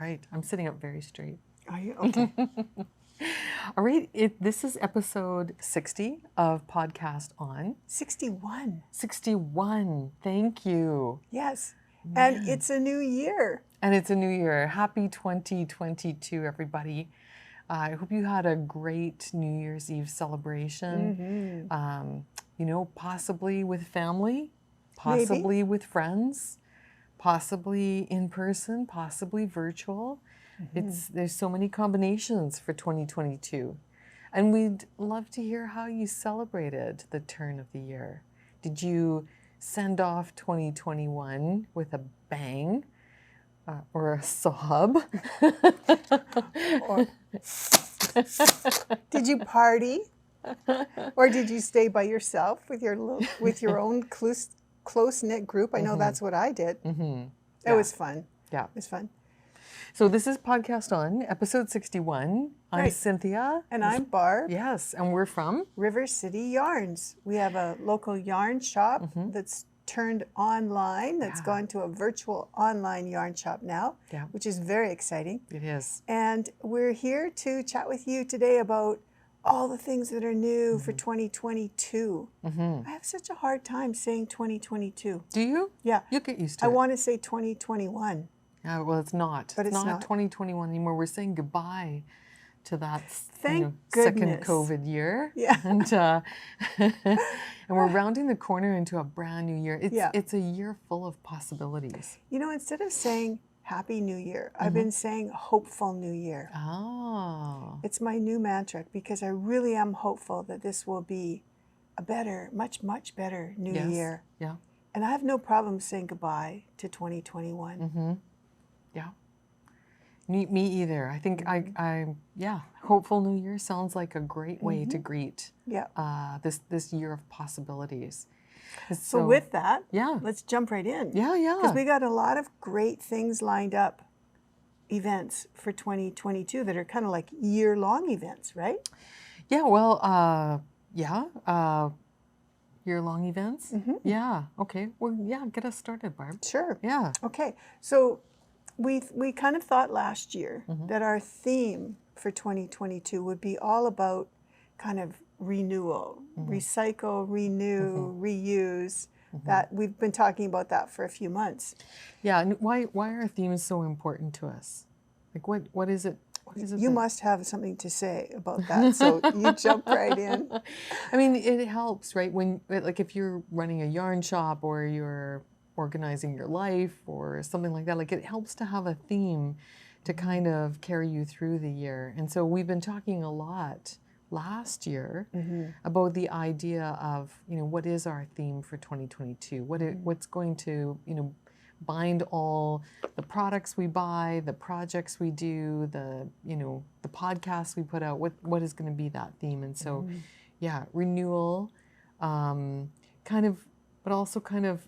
right. I'm sitting up very straight. Are you? Okay. All right. This is episode 60 of Podcast On. 61. 61. Thank you. Yes. Man. And it's a new year. And it's a new year. Happy 2022, everybody. I hope you had a great New Year's Eve celebration. You know, possibly with family, possibly with friends, possibly in person, possibly virtual. There's so many combinations for 2022. And we'd love to hear how you celebrated the turn of the year. Did you send off 2021 with a bang or a sob? Or did you party? Or did you stay by yourself with your own close-knit group? I know that's what I did. It was fun. Yeah. It was fun. So this is Podcast On, episode 61. I'm Cynthia. And I'm Barb. Yes, and we're from? River City Yarns. We have a local yarn shop that's turned online, that's gone to a virtual online yarn shop now, which is very exciting. It is. And we're here to chat with you today about all the things that are new for 2022. I have such a hard time saying 2022. Do you? Yeah. You'll get used to it. I want to say 2021. Yeah, well, it's not. But it's not 2021 anymore. We're saying goodbye to that Thank second goodness. COVID year. Yeah. And we're rounding the corner into a brand new year. It's a year full of possibilities. You know, instead of saying Happy New Year, I've been saying Hopeful New Year. Oh. It's my new mantra because I really am hopeful that this will be a better, much, much better new year. Yeah. And I have no problem saying goodbye to 2021. Yeah. Me either. I think Hopeful New Year sounds like a great way to greet this year of possibilities. So with that, yeah, let's jump right in. Yeah. Because we got a lot of great things lined up, events for 2022 that are kind of like year-long events, right? Yeah, well, year-long events? Yeah, okay. Well, yeah, get us started, Barb. Sure. Yeah. Okay, so we kind of thought last year that our theme for 2022 would be all about kind of renewal, recycle, renew, reuse. That we've been talking about that for a few months. Yeah, and why are themes so important to us? Like what is it? You must have something to say about that, so you jump right in. I mean, it helps, right? When if you're running a yarn shop or you're organizing your life or something like that, like it helps to have a theme to kind of carry you through the year. And so we've been talking a lot last year about the idea of, what is our theme for 2022? What's going to, bind all the products we buy, the projects we do, the podcasts we put out, what is going to be that theme? And so, renewal, but also kind of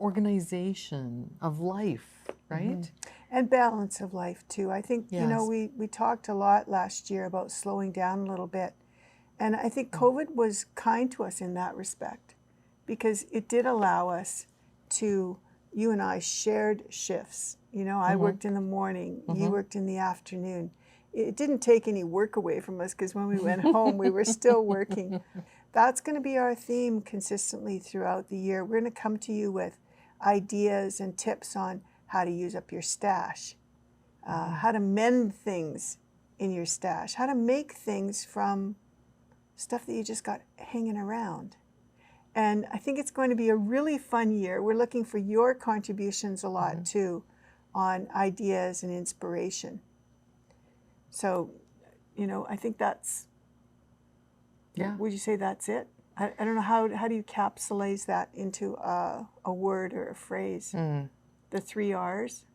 organization of life, right? And balance of life too. I think, we talked a lot last year about slowing down a little bit. And I think COVID was kind to us in that respect because it did allow us to, you and I shared shifts. I worked in the morning, you worked in the afternoon. It didn't take any work away from us because when we went home, we were still working. That's going to be our theme consistently throughout the year. We're going to come to you with ideas and tips on how to use up your stash, how to mend things in your stash, how to make things from stuff that you just got hanging around. And I think it's going to be a really fun year. We're looking for your contributions a lot too on ideas and inspiration. So, I think that's, would you say that's it? I don't know, how do you capsulize that into a word or a phrase? The 3 R's?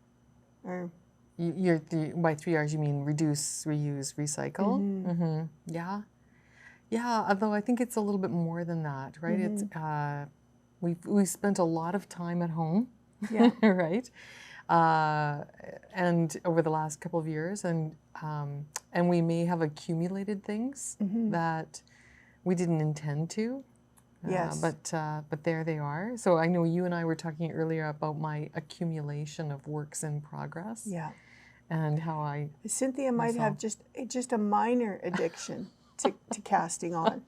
Or By 3 R's you mean reduce, reuse, recycle? Yeah. Yeah, although I think it's a little bit more than that, right? It's we spent a lot of time at home, right? And over the last couple of years, and we may have accumulated things that we didn't intend to. But there they are. So I know you and I were talking earlier about my accumulation of works in progress. Yeah. and how Cynthia might have just a minor addiction to casting on.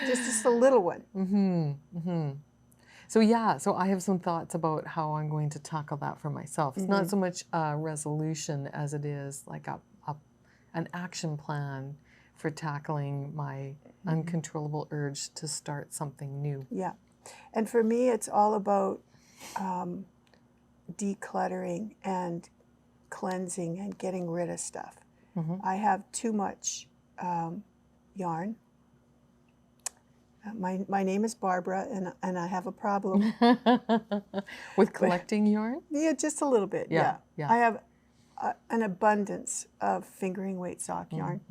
Just a little one. So yeah, so I have some thoughts about how I'm going to tackle that for myself. It's not so much a resolution as it is like an action plan for tackling my uncontrollable urge to start something new. Yeah. And for me, it's all about decluttering and cleansing and getting rid of stuff. I have too much yarn. My name is Barbara, and I have a problem. With collecting yarn? Yeah, just a little bit, yeah. I have an abundance of fingering weight sock yarn.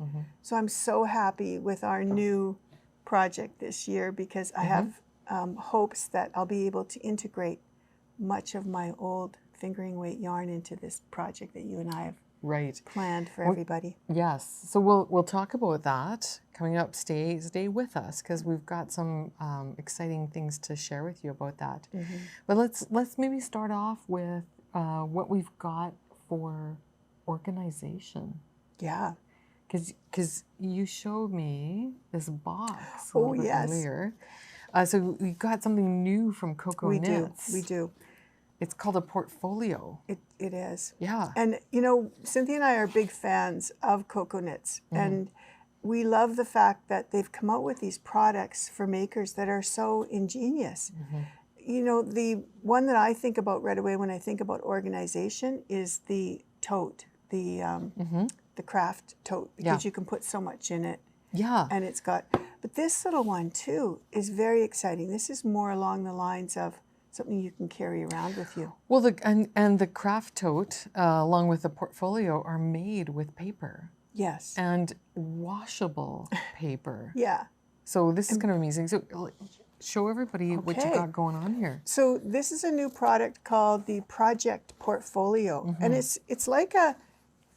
So I'm so happy with our new project this year because I have hopes that I'll be able to integrate much of my old fingering weight yarn into this project that you and I have planned for everybody. Yes, so we'll talk about that coming up. Stay with us because we've got some exciting things to share with you about that. But let's maybe start off with what we've got for organization. Yeah, because you showed me this box a little bit earlier. So we got something new from Cocoknits. We do. It's called a portfolio. It is. Yeah. And, you know, Cynthia and I are big fans of Cocoknits. And we love the fact that they've come out with these products for makers that are so ingenious. You know, the one that I think about right away when I think about organization is the tote, the craft tote, because you can put so much in it. Yeah. And it's got, but this little one too is very exciting. This is more along the lines of something you can carry around with you. Well, the craft tote, along with the portfolio, are made with paper. Yes. And washable paper. Yeah. So this is kind of amazing. So show everybody what you got going on here. So this is a new product called the Project Portfolio. And it's like a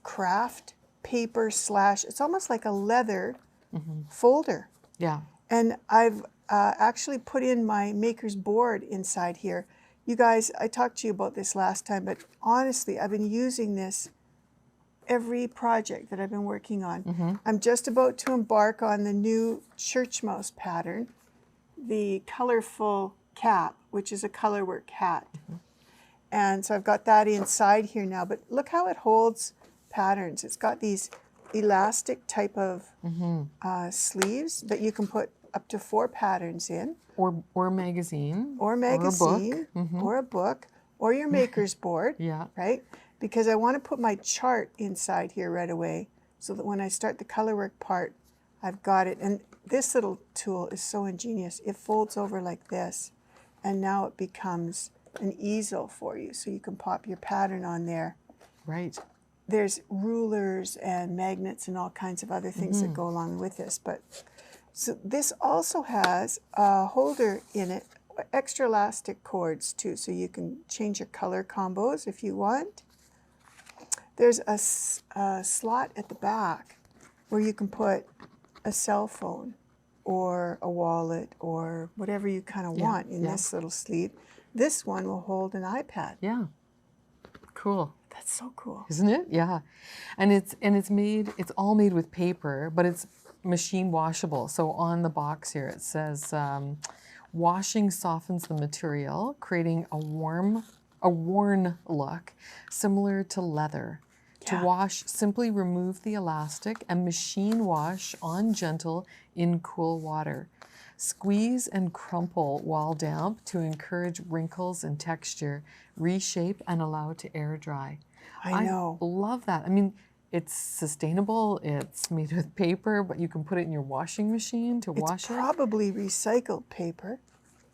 craft paper / it's almost like a leather folder. Yeah. And I've actually put in my maker's board inside here. You guys, I talked to you about this last time, but honestly, I've been using this every project that I've been working on. I'm just about to embark on the new Churchmouse pattern, the colorful cap, which is a colorwork hat. And so I've got that inside here now, but look how it holds patterns. It's got these elastic type of sleeves that you can put up to 4 patterns in. Or a magazine. Or a magazine. Or a book. Or your maker's board. Yeah. Right? Because I want to put my chart inside here right away so that when I start the colorwork part, I've got it. And this little tool is so ingenious. It folds over like this. And now it becomes an easel for you. So you can pop your pattern on there. Right. There's rulers and magnets and all kinds of other things that go along with this. But so this also has a holder in it, extra elastic cords too, so you can change your color combos if you want. There's a slot at the back where you can put a cell phone or a wallet or whatever you kind of want in this little sleeve. This one will hold an iPad. Yeah. Cool. That's so cool. Isn't it? Yeah. And it's all made with paper, but it's machine washable. So on the box here it says washing softens the material, creating a worn look similar to leather. To wash, simply remove the elastic and machine wash on gentle in cool water. Squeeze and crumple while damp to encourage wrinkles and texture. Reshape and allow to air dry. I know. I love that. I mean, it's sustainable, it's made with paper, but you can put it in your washing machine to wash it. It's probably recycled paper,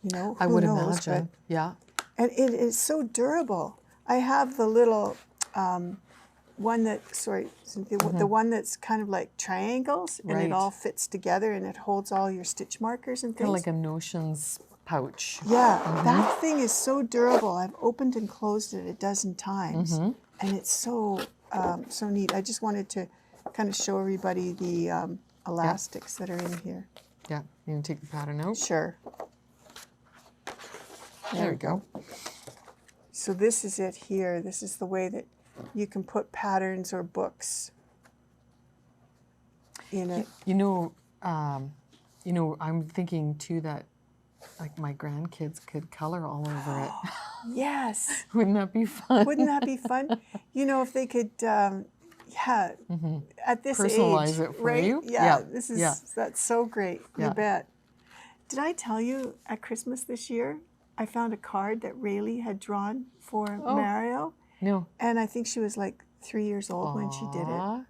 you know, I would imagine, yeah. And it is so durable. I have the little one that, the one that's kind of like triangles, and it all fits together, and it holds all your stitch markers and things. Kind of like a Notions pouch. Yeah, that thing is so durable. I've opened and closed it a dozen times, and it's so so neat. I just wanted to kind of show everybody the elastics that are in here. Yeah, you can take the pattern out. Sure. There we go. So this is it here. This is the way that you can put patterns or books in it. I'm thinking too that like my grandkids could color all over it. Yes. Wouldn't that be fun? Wouldn't that be fun? If they could, at this Personalize age, it for right? you. Yeah, that's so great. Yeah. You bet. Did I tell you at Christmas this year, I found a card that Rayleigh had drawn for Mario? No. And I think she was like 3 years old when she did it.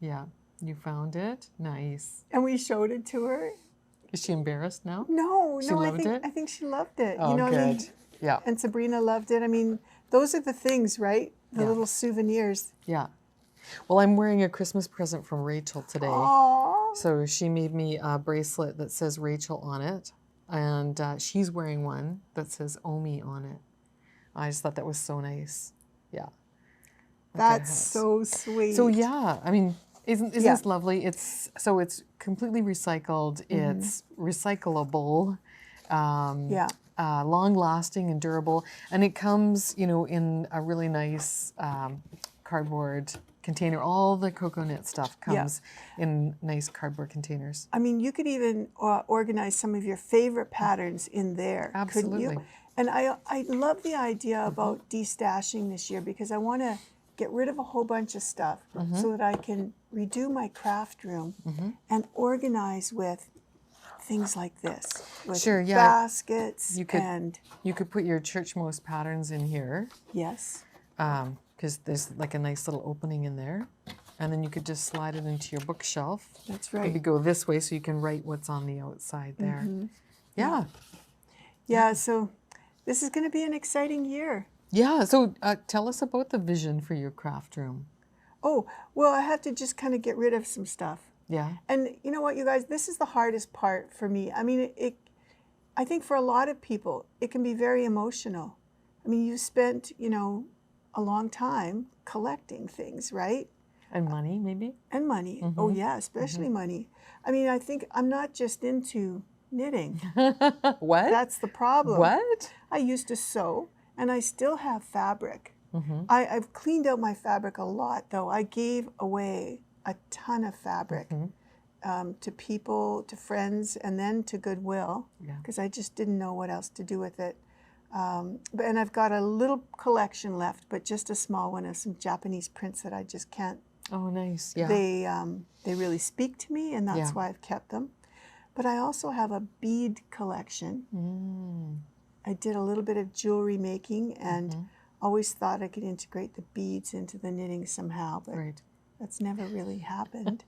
Yeah, you found it. Nice. And we showed it to her. Is she embarrassed now? No, She loved it? I think she loved it. Oh, good. Yeah. And Sabrina loved it. I mean, those are the things, right? The little souvenirs. Yeah. Well, I'm wearing a Christmas present from Rachel today. Aww. So she made me a bracelet that says Rachel on it. And she's wearing one that says Omi on it. I just thought that was so nice. Yeah. That's so sweet. So yeah, I mean, isn't this lovely? It's completely recycled. It's recyclable. Long lasting and durable. And it comes, in a really nice cardboard container. All the Cocoknit stuff comes in nice cardboard containers. I mean, you could even organize some of your favorite patterns in there, Absolutely. couldn't you? And I love the idea about destashing this year because I want to get rid of a whole bunch of stuff so that I can redo my craft room and organize with things like this, with baskets. You could put your Churchmouse patterns in here. Yes. Because there's like a nice little opening in there. And then you could just slide it into your bookshelf. That's right. Maybe go this way so you can write what's on the outside there. Yeah, so this is going to be an exciting year. Yeah, so tell us about the vision for your craft room. Oh, well, I have to just kind of get rid of some stuff. Yeah. And you know what, you guys, this is the hardest part for me. I mean, I think for a lot of people, it can be very emotional. I mean, you spent, a long time collecting things, right? And money, maybe? And money. Oh, yeah, especially money. I mean, I think I'm not just into knitting. What? That's the problem. What? I used to sew, and I still have fabric. I've cleaned out my fabric a lot, though. I gave away a ton of fabric to people, to friends, and then to Goodwill, because I just didn't know what else to do with it. And I've got a little collection left, but just a small one of some Japanese prints that I just can't. Oh, nice. Yeah. They really speak to me, and that's why I've kept them. But I also have a bead collection. I did a little bit of jewelry making and always thought I could integrate the beads into the knitting somehow, but that's never really happened.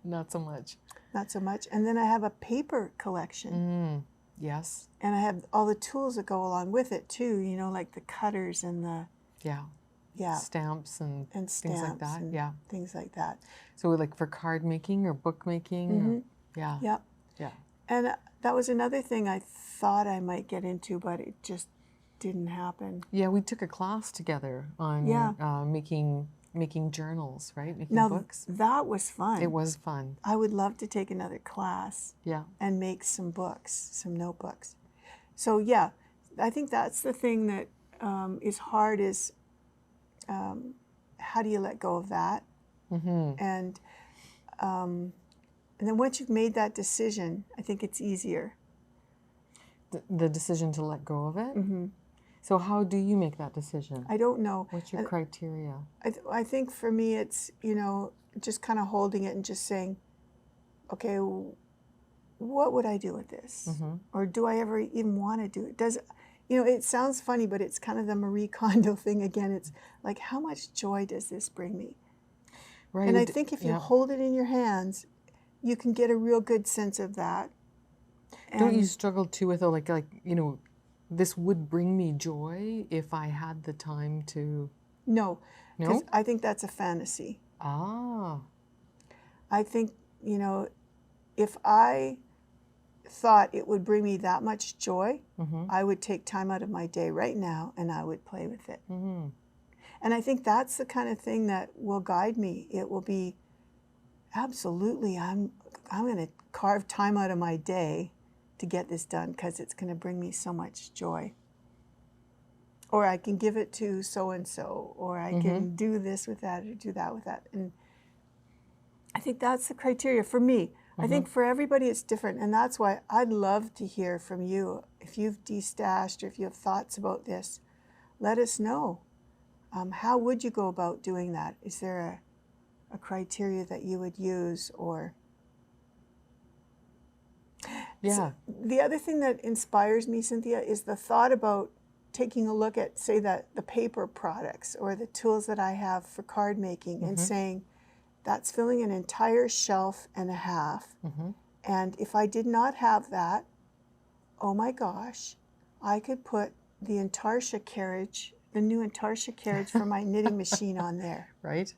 Not so much. Not so much. And then I have a paper collection. Yes. And I have all the tools that go along with it too, like the cutters and the stamps and things like that. Things like that. So like for card making or book making? Yeah. And that was another thing I thought I might get into, but it just didn't happen. Yeah, we took a class together on making journals, right? Making books. That was fun. It was fun. I would love to take another class. Yeah. And make some books, some notebooks. So yeah, I think that's the thing that is hard is how do you let go of that? And then once you've made that decision, I think it's easier. The decision to let go of it? So how do you make that decision? I don't know. What's your criteria? I think for me it's, just kind of holding it and just saying, okay, what would I do with this? Or do I ever even want to do it? It sounds funny, but it's kind of the Marie Kondo thing again. It's like, how much joy does this bring me? Right. And I think if you hold it in your hands, you can get a real good sense of that. Don't you struggle too with this would bring me joy if I had the time to... No, because I think that's a fantasy. Ah. I think, if I thought it would bring me that much joy, I would take time out of my day right now and I would play with it. And I think that's the kind of thing that will guide me. It will be, absolutely, I'm going to carve time out of my day to get this done because it's going to bring me so much joy. or I can give it to so-and-so, or I can do this with that or do that with that. And I think that's the criteria for me. I think for everybody it's different, and that's why I'd love to hear from you. If you've destashed or if you have thoughts about this, let us know. How would you go about doing that? Is there a criteria that you would use? Or so the other thing that inspires me, Cynthia, is the thought about taking a look at, say, that the paper products or the tools that I have for card making and saying, that's filling an entire shelf and a half. And if I did not have that, oh my gosh, I could put the Intarsia carriage, the new Intarsia carriage for my knitting machine on there. Right.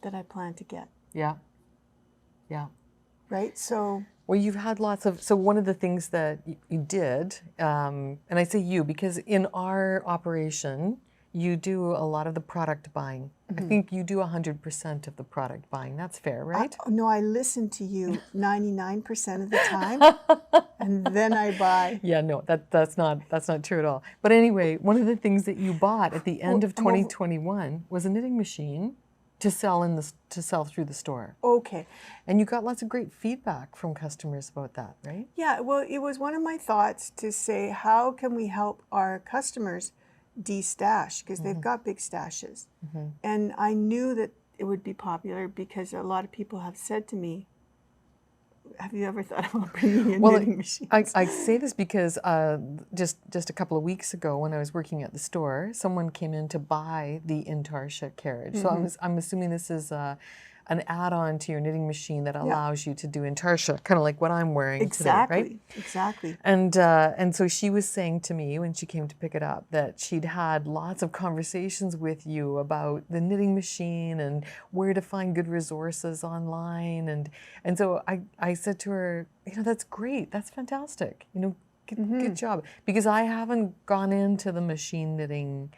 That I plan to get. Yeah. Yeah. Right? So... Well, you've had lots of, so one of the things that you did, and I say you because in our operation, you do a lot of the product buying. I think you do 100% of the product buying. That's fair, right? No, I listen to you 99% of the time, and then I buy. Yeah, no, that's not true at all. But anyway, one of the things that you bought at the end of 2021 was a knitting machine to sell through the store. Okay. And you got lots of great feedback from customers about that, right? Yeah, well, it was one of my thoughts to say, how can we help our customers de-stash? Because they've got big stashes. And I knew that it would be popular because a lot of people have said to me, have you ever thought about bringing in knitting machines? I say this because just a couple of weeks ago when I was working at the store, someone came in to buy the Intarsia carriage. So I'm assuming this is an add-on to your knitting machine that allows you to do Intarsia, kind of like what I'm wearing today, right? Exactly. And so she was saying to me when she came to pick it up that she'd had lots of conversations with you about the knitting machine and where to find good resources online. And so I said to her, you know, that's great. That's fantastic. You know, good job. Because I haven't gone into the machine knitting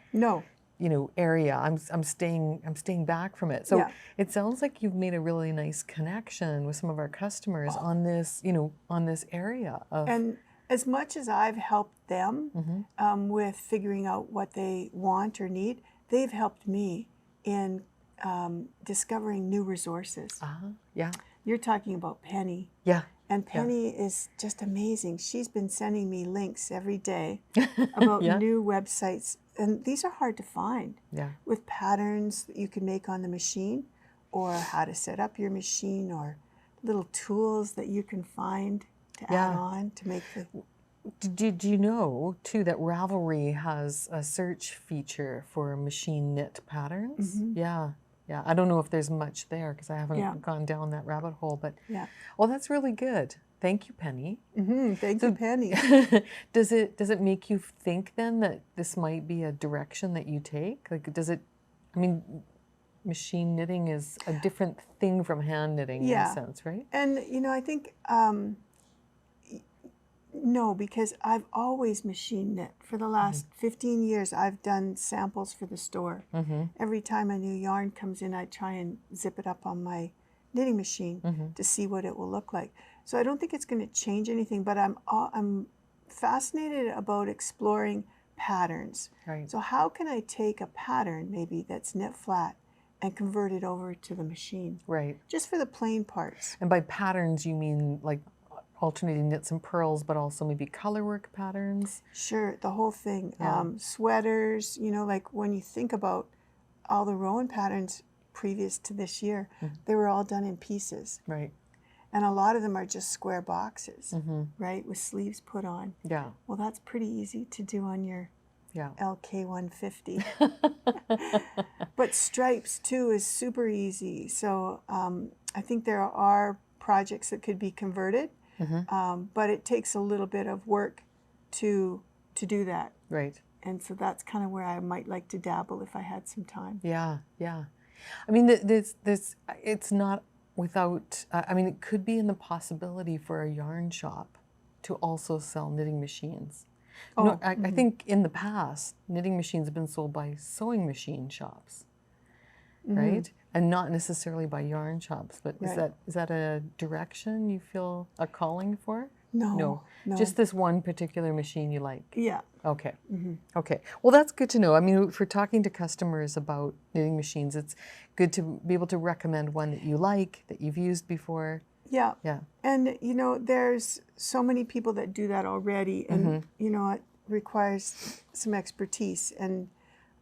area. I'm staying back from it. So it sounds like you've made a really nice connection with some of our customers on this, on this area of. And as much as I've helped them with figuring out what they want or need, they've helped me in discovering new resources. Yeah. You're talking about Penny. Yeah. And Penny is just amazing. She's been sending me links every day about new websites. And these are hard to find. Yeah. With patterns that you can make on the machine, or how to set up your machine, or little tools that you can find to add on to make the... Did you know, too, that Ravelry has a search feature for machine knit patterns? Yeah. Yeah, I don't know if there's much there because I haven't gone down that rabbit hole, but well, that's really good. Thank you, Penny. Thank you, Penny. Does it make you think then that this might be a direction that you take? Like, does it? I mean, machine knitting is a different thing from hand knitting in a sense, right? And I think no, because I've always machine knit. For the last 15 years, I've done samples for the store. Every time a new yarn comes in, I try and zip it up on my knitting machine to see what it will look like. So I don't think it's going to change anything, but I'm fascinated about exploring patterns. Right. So how can I take a pattern maybe that's knit flat and convert it over to the machine? Right. Just for the plain parts. And by patterns, you mean like alternating knits and purls, but also maybe colorwork patterns? Sure, the whole thing. Sweaters, like when you think about all the Rowan patterns previous to this year, they were all done in pieces. Right. And a lot of them are just square boxes, right, with sleeves put on. Yeah. Well, that's pretty easy to do on your LK150. But stripes, too, is super easy. So I think there are projects that could be converted. But it takes a little bit of work to do that. Right. And so that's kind of where I might like to dabble if I had some time. Yeah, yeah. I mean, it's not without, I mean, it could be in the possibility for a yarn shop to also sell knitting machines. I think in the past, knitting machines have been sold by sewing machine shops, right? And not necessarily by yarn shops, but is that a direction you feel a calling for? No. Just this one particular machine you like? Yeah. Okay. Okay. Well, that's good to know. I mean, for talking to customers about knitting machines, it's good to be able to recommend one that you like, that you've used before. Yeah. Yeah. And, you know, there's so many people that do that already. And, you know, it requires some expertise. And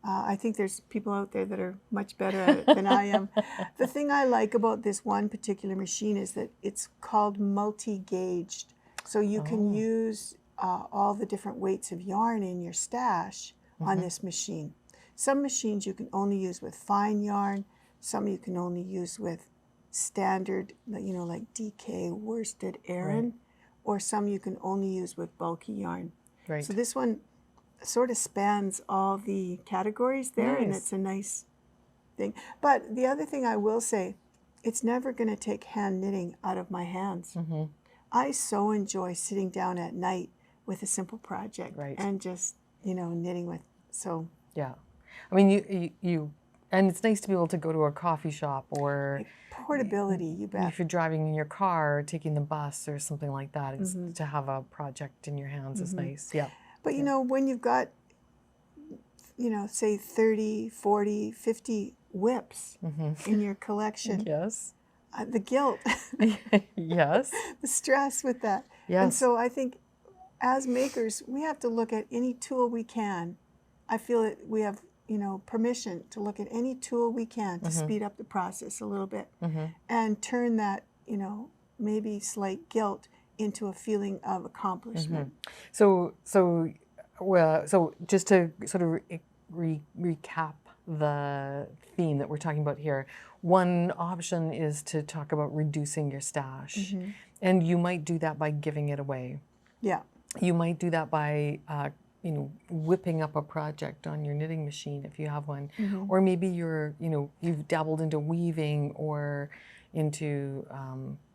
I think there's people out there that are much better at it than I am. The thing I like about this one particular machine is that it's called multi-gauged. So you can use all the different weights of yarn in your stash on this machine. Some machines you can only use with fine yarn. Some you can only use with standard, you know, like DK worsted Aran. Or some you can only use with bulky yarn. Right. So this one sort of spans all the categories there, and it's a nice thing. But the other thing I will say, it's never going to take hand knitting out of my hands. I so enjoy sitting down at night with a simple project and just, you know, knitting with. So yeah, I mean, you and it's nice to be able to go to a coffee shop or portability. You bet. If you're driving in your car or taking the bus or something like that, is to have a project in your hands is nice. Yeah. But, you know, when you've got, you know, say 30, 40, 50 whips in your collection. Yes. The guilt. Yes. The stress with that. Yes. And so I think as makers, we have to look at any tool we can. I feel that we have, you know, permission to look at any tool we can to speed up the process a little bit and turn that, you know, maybe slight guilt into a feeling of accomplishment. So just to sort of recap the theme that we're talking about here, one option is to talk about reducing your stash, and you might do that by giving it away. Yeah. You might do that by you know, whipping up a project on your knitting machine if you have one, or maybe you've dabbled into weaving or into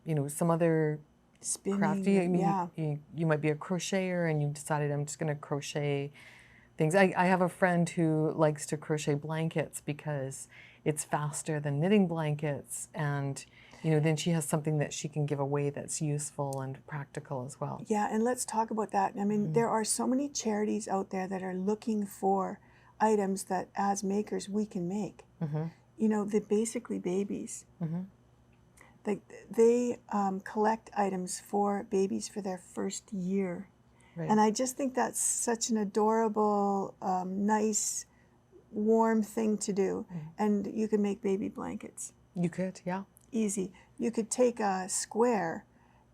you know, some other spinning, crafty. I mean, you might be a crocheter and you decided I'm just going to crochet things. I have a friend who likes to crochet blankets because it's faster than knitting blankets, and you know, then she has something that she can give away that's useful and practical as well. Yeah, and let's talk about that. I mean, there are so many charities out there that are looking for items that as makers we can make. You know, they're basically babies. They collect items for babies for their first year. And I just think that's such an adorable, nice, warm thing to do. And you can make baby blankets. You could, yeah. Easy. You could take a square,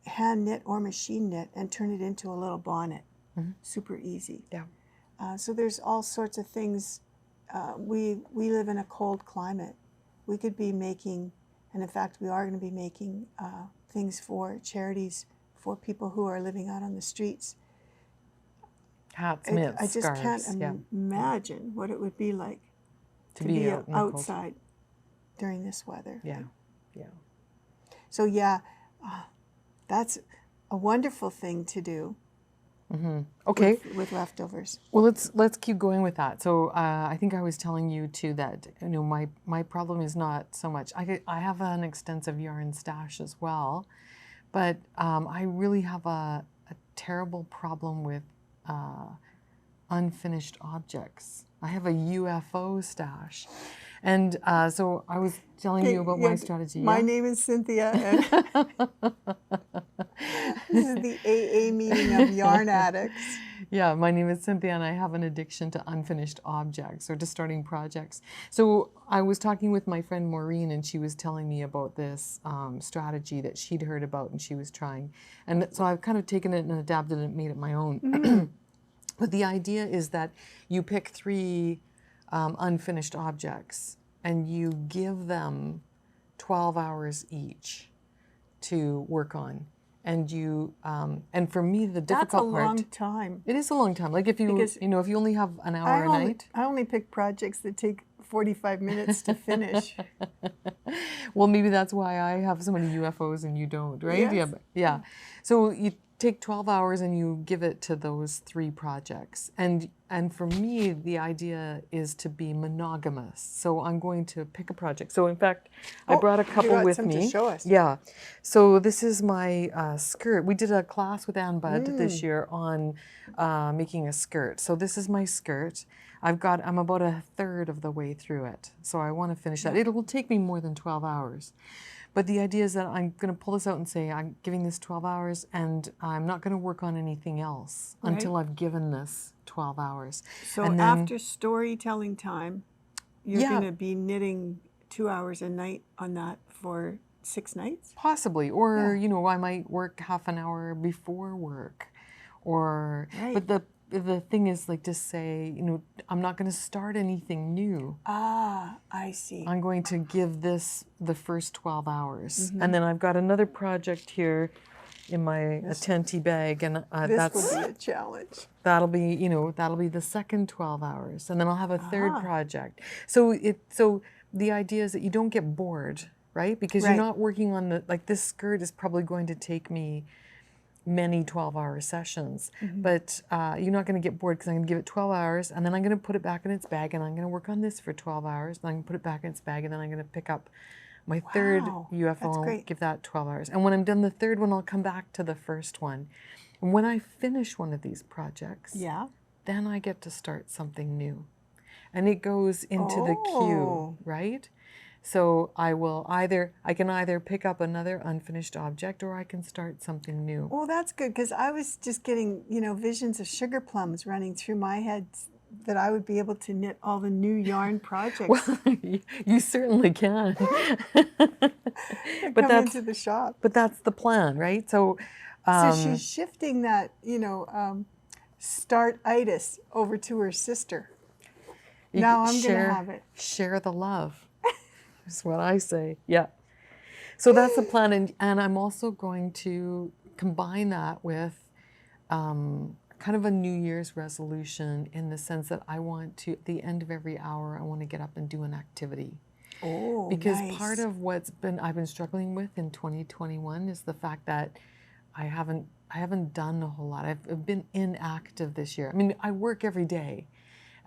hand knit or machine knit, and turn it into a little bonnet. Super easy. Yeah. So there's all sorts of things. We live in a cold climate. We could be making, and in fact we are going to be making things for charities for people who are living out on the streets. Hats, mitts, I just scarves, can't imagine what it would be like to be outside during this weather. Yeah, yeah. So yeah, that's a wonderful thing to do. Okay. With leftovers. Well, let's keep going with that. So I think I was telling you too that, you know, my problem is not so much. I have an extensive yarn stash as well, but I really have a terrible problem with unfinished objects. I have a UFO stash. And so I was telling you about my strategy. My name is Cynthia. And this is the AA meeting of yarn addicts. Yeah, my name is Cynthia, and I have an addiction to unfinished objects or to starting projects. So I was talking with my friend Maureen, and she was telling me about this strategy that she'd heard about and she was trying. And so I've kind of taken it and adapted it and made it my own. But the idea is that you pick 3 unfinished objects and you give them 12 hours each to work on. And you, and for me, the difficult part. That's a long time. It is a long time. Like if you, you know, if you only have an hour a night. I only pick projects that take 45 minutes to finish. Well, maybe that's why I have so many UFOs and you don't, right? Yes. Yeah. So take 12 hours and you give it to those 3 projects. And for me, the idea is to be monogamous. So I'm going to pick a project. So in fact, I brought a couple with me. To show us. Yeah. So this is my skirt. We did a class with Ann Budd this year on making a skirt. So this is my skirt. I'm about a third of the way through it. So I want to finish that. It will take me more than 12 hours. But the idea is that I'm going to pull this out and say, I'm giving this 12 hours and I'm not going to work on anything else until I've given this 12 hours. So and then, after storytelling time, you're going to be knitting 2 hours a night on that for 6 nights? Possibly. Or, you know, I might work half an hour before work. Or, but the thing is, like, to say, you know, I'm not going to start anything new. Ah, I see. I'm going to give this the first 12 hours. And then I've got another project here in my Attenti bag. And this will be a challenge. That'll be, you know, that'll be the second 12 hours. And then I'll have a third project. So the idea is that you don't get bored, right? Because you're not working on like this skirt is probably going to take me many 12-hour sessions, but you're not going to get bored because I'm going to give it 12 hours and then I'm going to put it back in its bag and I'm going to work on this for 12 hours and I'm going to put it back in its bag and then I'm going to pick up my third UFO and give that 12 hours. And when I'm done the third one, I'll come back to the first one. And when I finish one of these projects, then I get to start something new. And it goes into the queue, right? So I can either pick up another unfinished object or I can start something new. Well, that's good because I was just getting, you know, visions of sugar plums running through my head that I would be able to knit all the new yarn projects. Well, you certainly can. But come into the shop. But that's the plan, right? So she's shifting that, you know, start-itis over to her sister. Now I'm going to have it. Share the love. Is what I say. Yeah. So that's the plan. And I'm also going to combine that with kind of a New Year's resolution in the sense that I want to, at the end of every hour, I want to get up and do an activity. Oh, because part of I've been struggling with in 2021 is the fact that I haven't done a whole lot. I've been inactive this year. I mean, I work every day.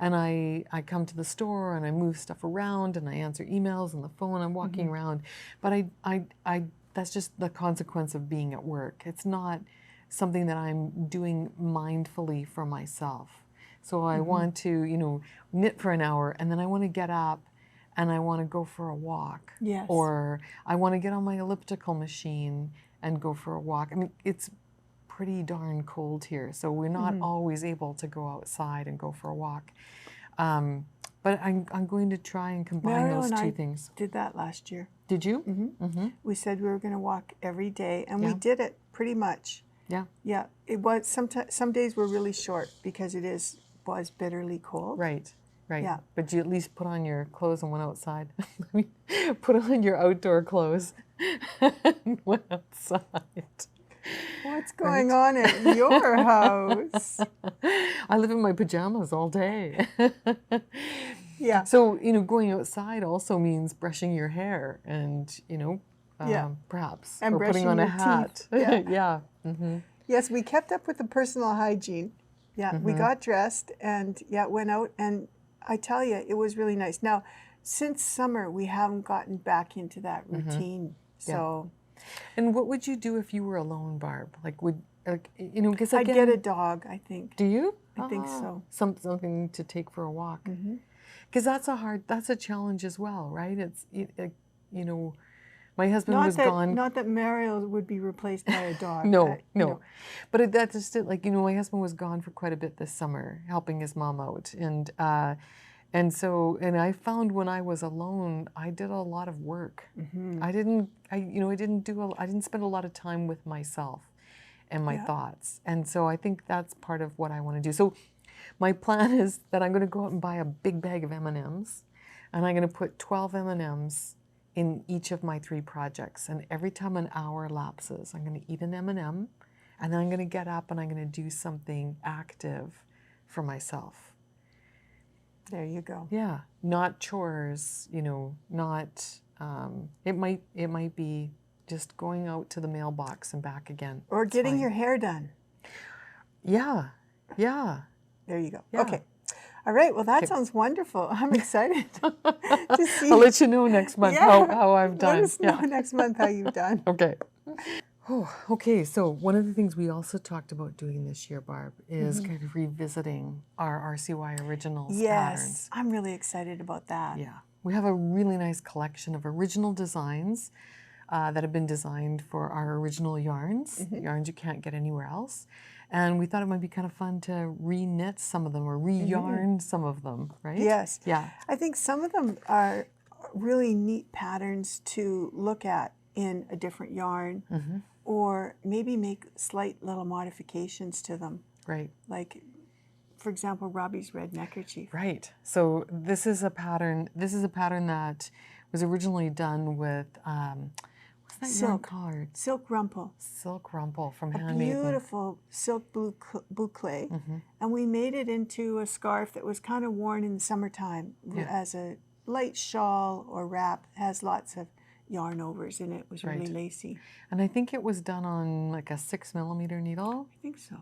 And I come to the store and I move stuff around and I answer emails on the phone. I'm walking around, but I that's just the consequence of being at work. It's not something that I'm doing mindfully for myself. So I want to, you know, knit for an hour and then I want to get up and I want to go for a walk. Yes. Or I want to get on my elliptical machine and go for a walk. I mean, it's pretty darn cold here, so we're not always able to go outside and go for a walk. But I'm going to try and combine those two things. Did that last year. Did you? We said we were going to walk every day, and we did it pretty much. Yeah. Yeah. It was some days were really short because was bitterly cold. Right. Right. Yeah. But you at least put on your clothes and went outside. Put on your outdoor clothes and went outside. What's going on at your house? I live in my pajamas all day. Yeah. So, you know, going outside also means brushing your hair and, you know, perhaps. And or putting on a hat. Yeah. Yes, we kept up with the personal hygiene. Yeah, we got dressed and, went out. And I tell you, it was really nice. Now, since summer, we haven't gotten back into that routine. So... And what would you do if you were alone, Barb? You know, because I'd get a dog, I think. Do you? I think so. Something to take for a walk. Because that's a challenge as well, right? It's, you know, my husband was gone. Not that Mariel would be replaced by a dog. No. But that's just it. Like, you know, my husband was gone for quite a bit this summer, helping his mom out. And so I found when I was alone, I did a lot of work. I didn't spend a lot of time with myself and my thoughts. And so I think that's part of what I want to do. So my plan is that I'm going to go out and buy a big bag of M&Ms, and I'm going to put 12 M&Ms in each of my 3 projects. And every time an hour lapses, I'm going to eat an M&M, and then I'm going to get up and I'm going to do something active for myself. There you go. Yeah, not chores, you know, not, it might be just going out to the mailbox and back again. Or It's getting fine. your hair done. Yeah, yeah. There you go. Yeah. Okay. All right. Well, that sounds wonderful. I'm excited to see. I'll let you know next month how I've done. Let us know next month how you've done. Okay. Oh, okay, so one of the things we also talked about doing this year, Barb, is kind of revisiting our RCY Originals patterns. I'm really excited about that. Yeah. We have a really nice collection of original designs that have been designed for our original yarns, yarns you can't get anywhere else. And we thought it might be kind of fun to re-knit some of them or re-yarn some of them, right? Yes. Yeah. I think some of them are really neat patterns to look at in a different yarn, or maybe make slight little modifications to them. Right. Like, for example, Robbi's red neckerchief. Right. So this is a pattern. This is a pattern that was originally done with what's that yarn called? Silk rumple. Silk rumple from A Handmaiden. beautiful silk boucle, and we made it into a scarf that was kind of worn in the summertime as a light shawl or wrap. It has lots of yarn overs in it. It was really lacy. And I think it was done on like a 6mm needle. I think so.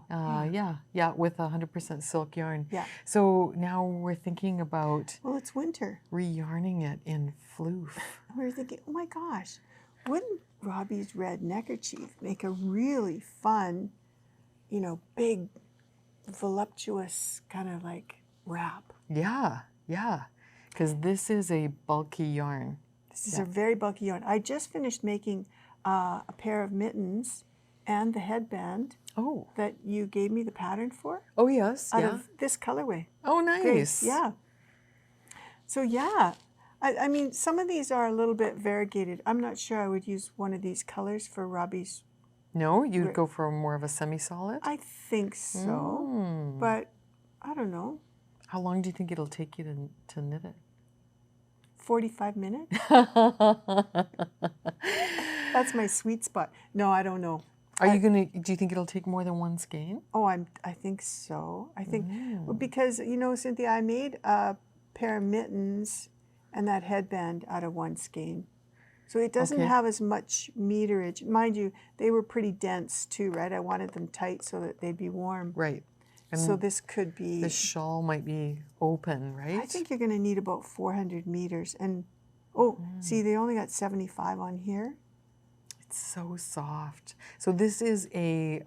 Yeah, with 100% silk yarn. Yeah. So now we're thinking about Well, it's winter. re-yarning it in floof. We were thinking, oh my gosh, wouldn't Robbi's red neckerchief make a really fun, you know, big, voluptuous kind of like wrap? Yeah, yeah. Because this is a bulky yarn. This is a very bulky yarn. I just finished making a pair of mittens and the headband that you gave me the pattern for. Oh, yes. Out of this colorway. Oh, nice. Grace, yeah. So yeah, I mean, some of these are a little bit variegated. I'm not sure I would use one of these colors for Robbi's. No, you'd go for more of a semi-solid? I think so, but I don't know. How long do you think it'll take you to knit it? 45 minutes? That's my sweet spot. No, I don't know. Do you think it'll take more than one skein? Oh, I think so. I think, because, you know, Cynthia, I made a pair of mittens and that headband out of one skein. So it doesn't have as much meterage. Mind you, they were pretty dense too, right? I wanted them tight so that they'd be warm. Right. And so this could be... the shawl might be open, right? I think you're going to need about 400 meters. And, see, they only got 75 on here. It's so soft. So this is a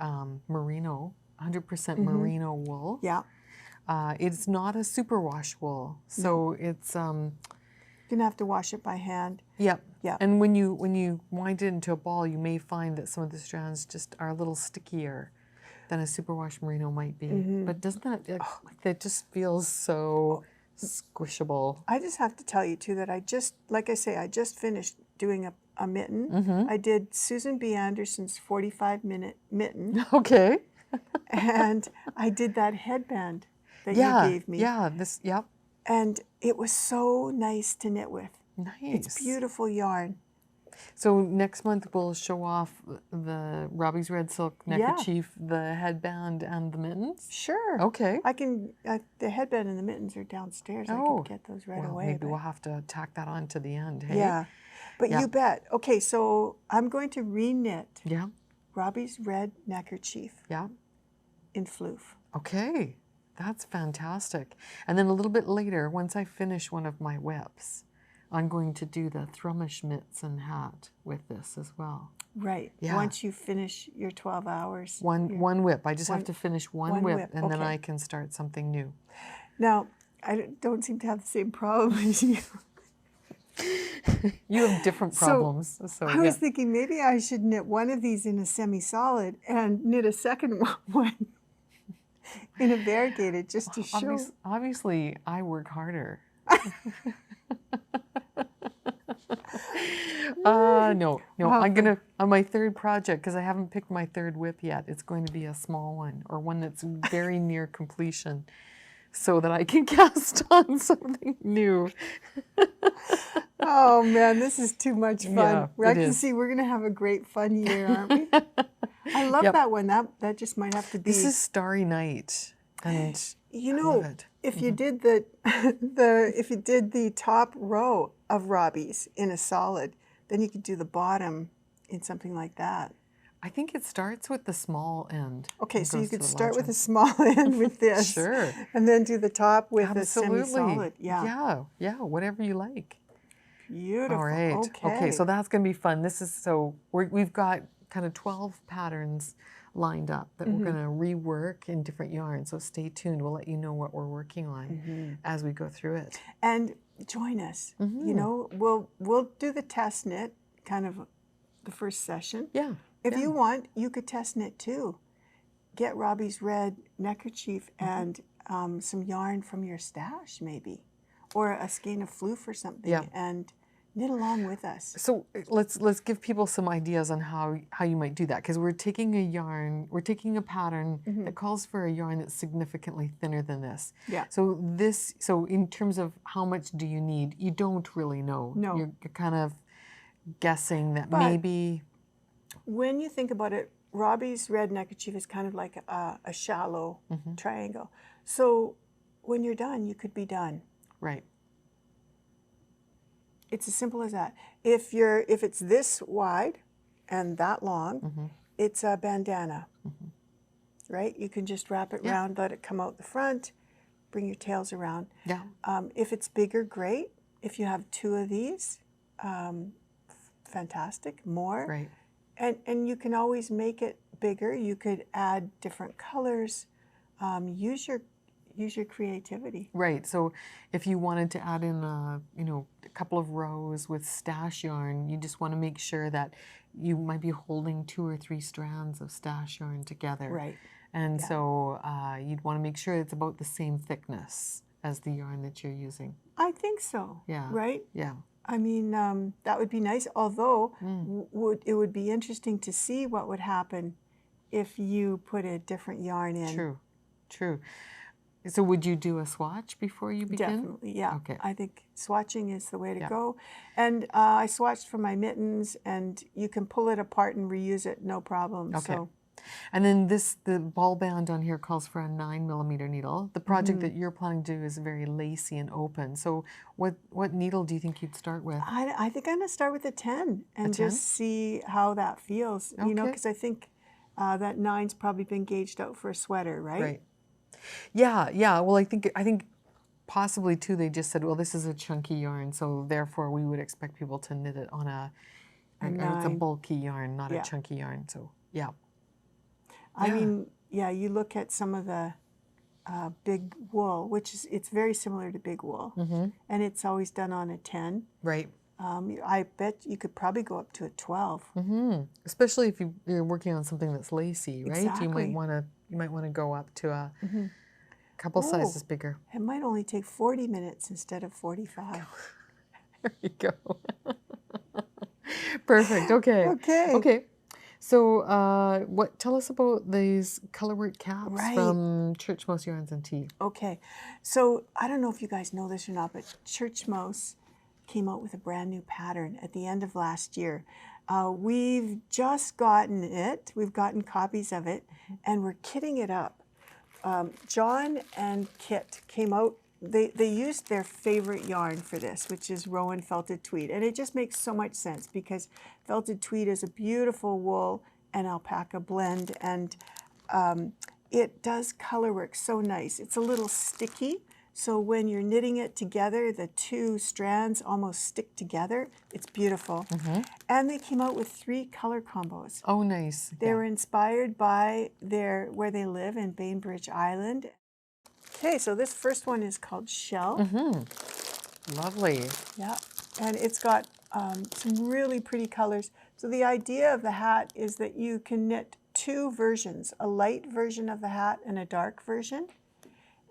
merino, 100% merino wool. Yeah. It's not a superwash wool. So it's... you're going to have to wash it by hand. Yep. Yeah. And when you wind it into a ball, you may find that some of the strands just are a little stickier than a superwash merino might be. But doesn't that, that just feels so squishable. I just have to tell you too that I just finished doing a mitten. I did Susan B. Anderson's 45-minute mitten. Okay. And I did that headband that you gave me. Yeah, And it was so nice to knit with. Nice. It's beautiful yarn. So next month we'll show off the Robbi's red silk neckerchief, the headband, and the mittens? Sure. Okay. I can, the headband and the mittens are downstairs. I can get those right away. Maybe we'll have to tack that on to the end, hey? Yeah. But you bet. Okay, so I'm going to re-knit Robbi's red neckerchief in floof. Okay. That's fantastic. And then a little bit later, once I finish one of my whips, I'm going to do the Thrummish mitts and hat with this as well. Right. Yeah. Once you finish your 12 hours. One whip. I just have to finish one whip and then I can start something new. Now, I don't seem to have the same problem as you. You have different problems. So I was thinking maybe I should knit one of these in a semi-solid and knit a second one in a variegated just to show. Obviously, I work harder. No. I'm gonna on my third project, because I haven't picked my third whip yet. It's going to be a small one, or one that's very near completion, so that I can cast on something new. Oh man, this is too much fun. Yeah, I can see we're gonna have a great fun year, aren't we? I love that one. That just might have to be. This is Starry Night, and you know, if you did if you did the top row of Robbi's in a solid, then you could do the bottom in something like that? I think it starts with the small end. Okay, so you could start with a small end with this. Sure. And then do the top with Absolutely. a semi-solid. Yeah. Yeah, whatever you like. Beautiful. All right. Okay. So that's going to be fun. We've got kind of 12 patterns lined up that we're going to rework in different yarns. So stay tuned. We'll let you know what we're working on as we go through it. And join us. You know, we'll do the test knit, kind of the first session. Yeah. If you want, you could test knit too. Get Robbi's red neckerchief and some yarn from your stash maybe, or a skein of floof or something, and knit along with us. So let's give people some ideas on how you might do that, because we're taking a pattern that calls for a yarn that's significantly thinner than this. Yeah. So in terms of how much do you need, you don't really know. No. You're kind of guessing that But maybe. When you think about it, Robbi's red neckerchief is kind of like a shallow triangle. So when you're done, you could be done. Right. It's as simple as that. If it's this wide and that long, it's a bandana, right? You can just wrap it around, let it come out the front, bring your tails around. Yeah. If it's bigger, great. If you have two of these, fantastic. More. Right. And you can always make it bigger. You could add different colors. Use your creativity. Right. So if you wanted to add in a couple of rows with stash yarn, you just want to make sure that you might be holding 2 or 3 strands of stash yarn together. Right. And so you'd want to make sure it's about the same thickness as the yarn that you're using. I think so. Yeah. Right? Yeah. I mean, that would be nice, although it would be interesting to see what would happen if you put a different yarn in. True. So would you do a swatch before you begin? Definitely, yeah. Okay. I think swatching is the way to go. And I swatched for my mittens, and you can pull it apart and reuse it, no problem. Okay. So. And then the ball band on here calls for a 9mm needle. The project that you're planning to do is very lacy and open. So what needle do you think you'd start with? I think I'm going to start with a 10 and just see how that feels. Okay. You know, because I think that 9's probably been gauged out for a sweater, right? Right. Yeah. Well, I think possibly too they just said, well, this is a chunky yarn, so therefore we would expect people to knit it on it's a bulky yarn, not a chunky yarn. So yeah. I mean, you look at some of the big wool, it's very similar to big wool, and it's always done on a 10. Right. I bet you could probably go up to a 12. Especially if you're working on something that's lacy, right? Exactly. You might want to go up to a couple sizes bigger. It might only take 40 minutes instead of 45. There you go. Perfect. Okay. Okay. So, tell us about these colorwork caps from Churchmouse Yarns and Tea. Okay. So, I don't know if you guys know this or not, but Churchmouse came out with a brand new pattern at the end of last year. We've just gotten it. We've gotten copies of it, and we're kitting it up. John and Kit came out. They used their favorite yarn for this, which is Rowan felted tweed. And it just makes so much sense because felted tweed is a beautiful wool and alpaca blend, and it does color work so nice. It's a little sticky, so when you're knitting it together, the 2 strands almost stick together. It's beautiful. And they came out with 3 color combos. Oh, nice. They were inspired by where they live in Bainbridge Island. Okay, so this first one is called Shell. Lovely. Yeah, and it's got some really pretty colors. So the idea of the hat is that you can knit 2 versions, a light version of the hat and a dark version.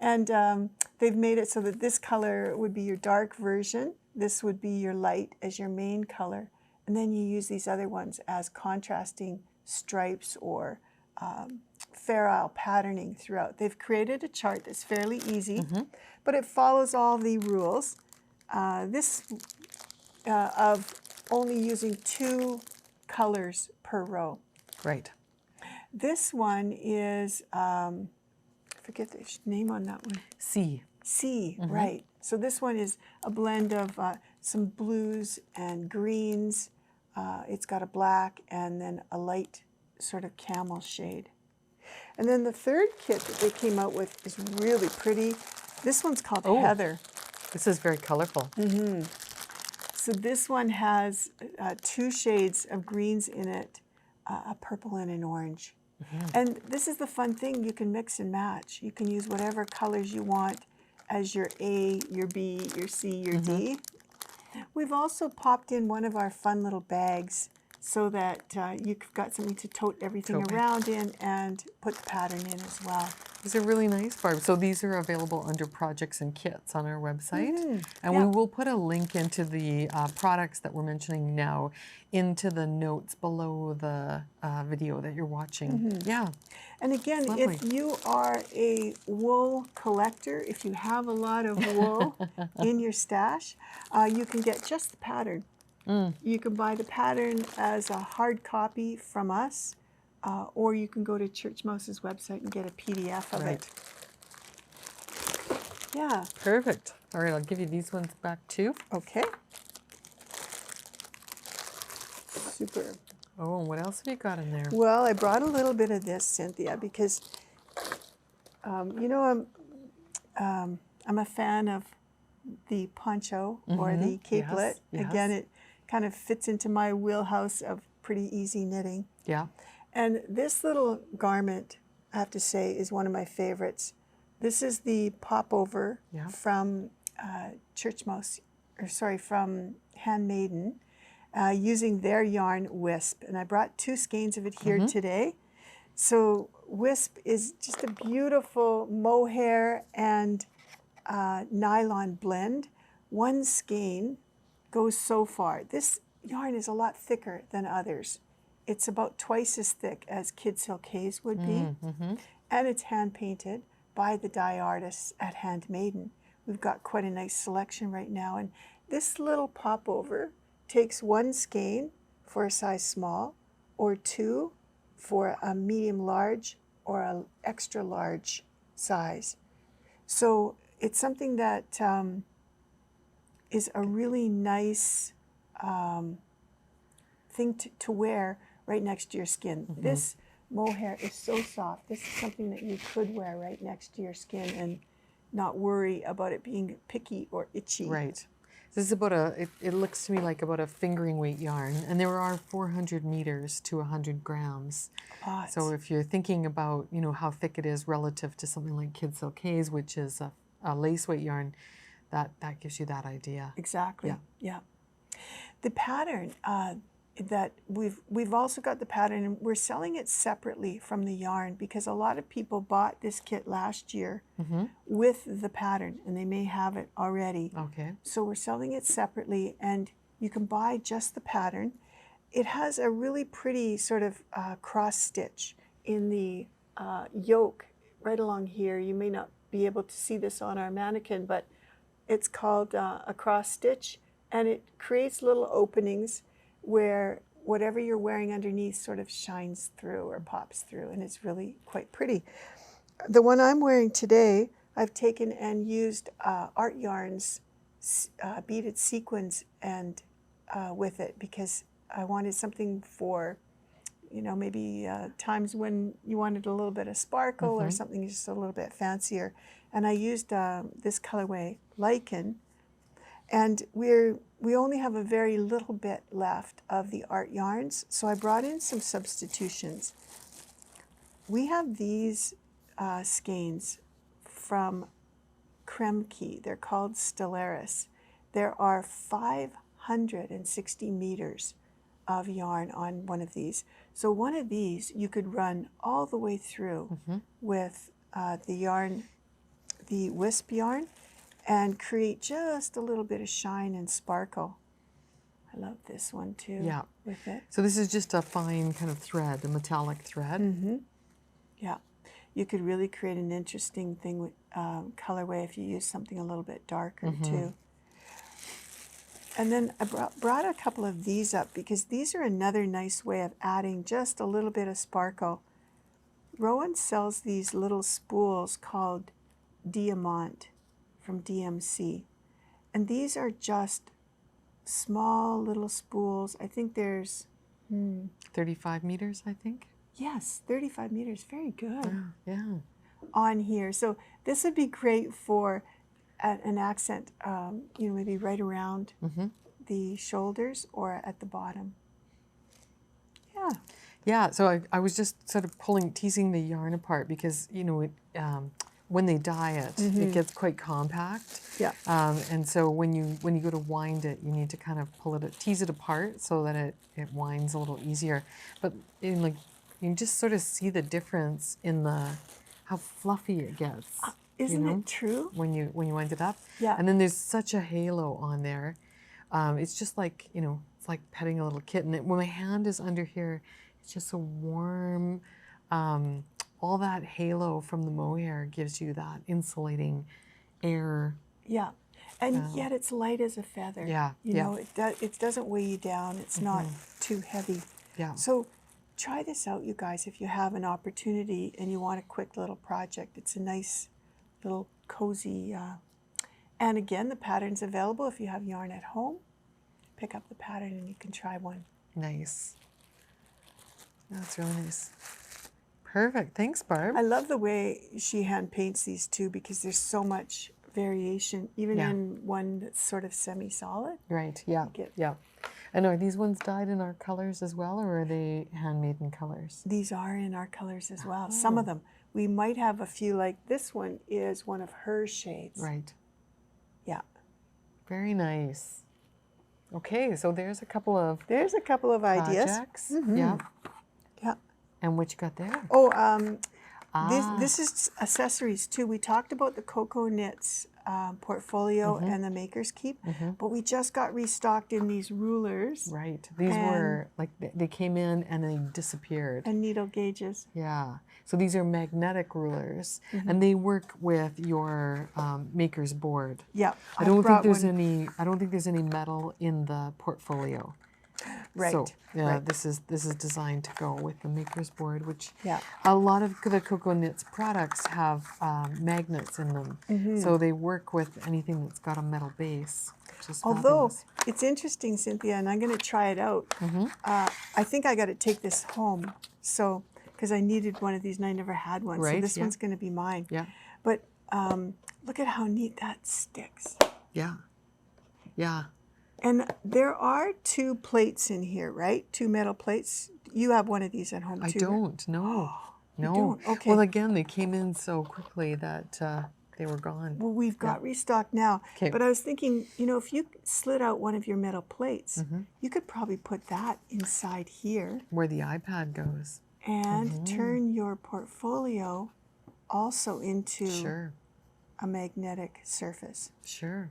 And they've made it so that this color would be your dark version. This would be your light as your main color. And then you use these other ones as contrasting stripes or Fair Isle patterning throughout. They've created a chart that's fairly easy, but it follows all the rules. Of only using 2 colors per row. Right. This one is, I forget the name on that one. C, right. So this one is a blend of some blues and greens, it's got a black and then a light sort of camel shade. And then the third kit that they came out with is really pretty. This one's called Heather. This is very colorful. So this one has 2 shades of greens in it, a purple and an orange. And this is the fun thing, you can mix and match. You can use whatever colors you want as your A, your B, your C, your D. We've also popped in one of our fun little bags so that you've got something to tote everything around in and put the pattern in as well. These are really nice, Barb. So these are available under projects and kits on our website. And we will put a link into the products that we're mentioning now into the notes below the video that you're watching. Yeah. And again, if you are a wool collector, if you have a lot of wool in your stash, you can get just the pattern. You can buy the pattern as a hard copy from us, or you can go to Churchmouse's website and get a PDF of it. Yeah. Perfect. All right, I'll give you these ones back too. Okay. Super. Oh, and what else have you got in there? Well, I brought a little bit of this, Cynthia, because you know I'm a fan of the poncho or the capelet. Again, it kind of fits into my wheelhouse of pretty easy knitting. Yeah. And this little garment, I have to say, is one of my favorites. This is the Popover from from Maiden, using their yarn Wisp. And I brought 2 skeins of it here today. So Wisp is just a beautiful mohair and nylon blend. 1 skein goes so far. This yarn is a lot thicker than others. It's about twice as thick as Kid Silk Haze would be. And it's hand painted by the dye artists at Maiden. We've got quite a nice selection right now. And this little Popover takes 1 skein for a size small, or 2 for a medium large or an extra large size. So it's something that is a really nice thing to wear right next to your skin. This mohair is so soft. This is something that you could wear right next to your skin and not worry about it being picky or itchy. Right. This is about it looks to me like about a fingering weight yarn, and there are 400 meters to 100 grams. So if you're thinking about, you know, how thick it is relative to something like Kid Silk Haze, which is a lace weight yarn, that gives you that idea. Exactly. Yeah. The pattern that we've also got the pattern, and we're selling it separately from the yarn because a lot of people bought this kit last year with the pattern, and they may have it already. Okay. So we're selling it separately, and you can buy just the pattern. It has a really pretty sort of cross stitch in the yoke right along here. You may not be able to see this on our mannequin, but it's called a cross stitch, and it creates little openings where whatever you're wearing underneath sort of shines through or pops through, and it's really quite pretty. The one I'm wearing today, I've taken and used Art Yarn's beaded sequins and with it, because I wanted something for, you know, maybe times when you wanted a little bit of sparkle or something just a little bit fancier. And I used this colorway, Lichen, and we only have a very little bit left of the Art Yarns, so I brought in some substitutions. We have these skeins from Kremke. They're called Stellaris. There are 560 meters of yarn on one of these. So one of these you could run all the way through with the yarn, the Wisp yarn, and create just a little bit of shine and sparkle. I love this one too. Yeah. With it. So this is just a fine kind of thread, a metallic thread. Yeah. You could really create an interesting thing with colorway if you use something a little bit darker too. And then I brought a couple of these up because these are another nice way of adding just a little bit of sparkle. Rowan sells these little spools called Diamant from DMC. And these are just small little spools. I think there's 35 meters, I think. Yes, 35 meters. Very good. Yeah. On here. So this would be great for an accent, maybe right around the shoulders or at the bottom. Yeah. Yeah, so I was just sort of teasing the yarn apart because, when they dye it, it gets quite compact. Yeah. And so when you go to wind it, you need to kind of tease it apart so that it winds a little easier. But you can just sort of see the difference in how fluffy it gets. Isn't it true? When you wind it up. Yeah. And then there's such a halo on there. It's just like, it's like petting a little kitten. When my hand is under here, it's just so warm. All that halo from the mohair gives you that insulating air. Yeah. And yet it's light as a feather. Yeah. It doesn't weigh you down. It's not too heavy. Yeah. So try this out, you guys, if you have an opportunity and you want a quick little project. It's a nice little cozy. And again, the pattern's available if you have yarn at home. Pick up the pattern and you can try one. Nice. That's really nice. Perfect. Thanks, Barb. I love the way she hand paints these too because there's so much variation, even in one that's sort of semi-solid. Right. Yeah. Yeah. And are these ones dyed in our colors as well, or are they handmade in colors? These are in our colors as well. Some of them. We might have a few, like this one is one of her shades. Right. Yeah. Very nice. Okay, so there's a couple of ideas. Projects. Yeah. Yeah. And what you got there? Oh, this is accessories too. We talked about the Cocoknits portfolio and the Maker's Keep, but we just got restocked in these rulers. Right. These were like they came in and they disappeared. And needle gauges. Yeah. So these are magnetic rulers, and they work with your maker's board. Yeah. I don't think there's any metal in the portfolio. Right. So this is designed to go with the maker's board, which Yeah. a lot of the Cocoknits products have magnets in them. So they work with anything that's got a metal base, which is Although fabulous. it's interesting, Cynthia, and I'm going to try it out. I think I got to take this home, so because I needed one of these and I never had one. Right, So this one's going to be mine. Yeah. But look at how neat that sticks. Yeah. Yeah. And there are 2 plates in here, right? 2 metal plates. You have one of these at home too. I don't. No. No. don't? Okay. Well, again, they came in so quickly that they were gone. Well, we've got restocked now. 'Kay. But I was thinking, if you slid out one of your metal plates, you could probably put that inside here Where the iPad goes. and turn your portfolio also into Sure. a magnetic surface. Sure.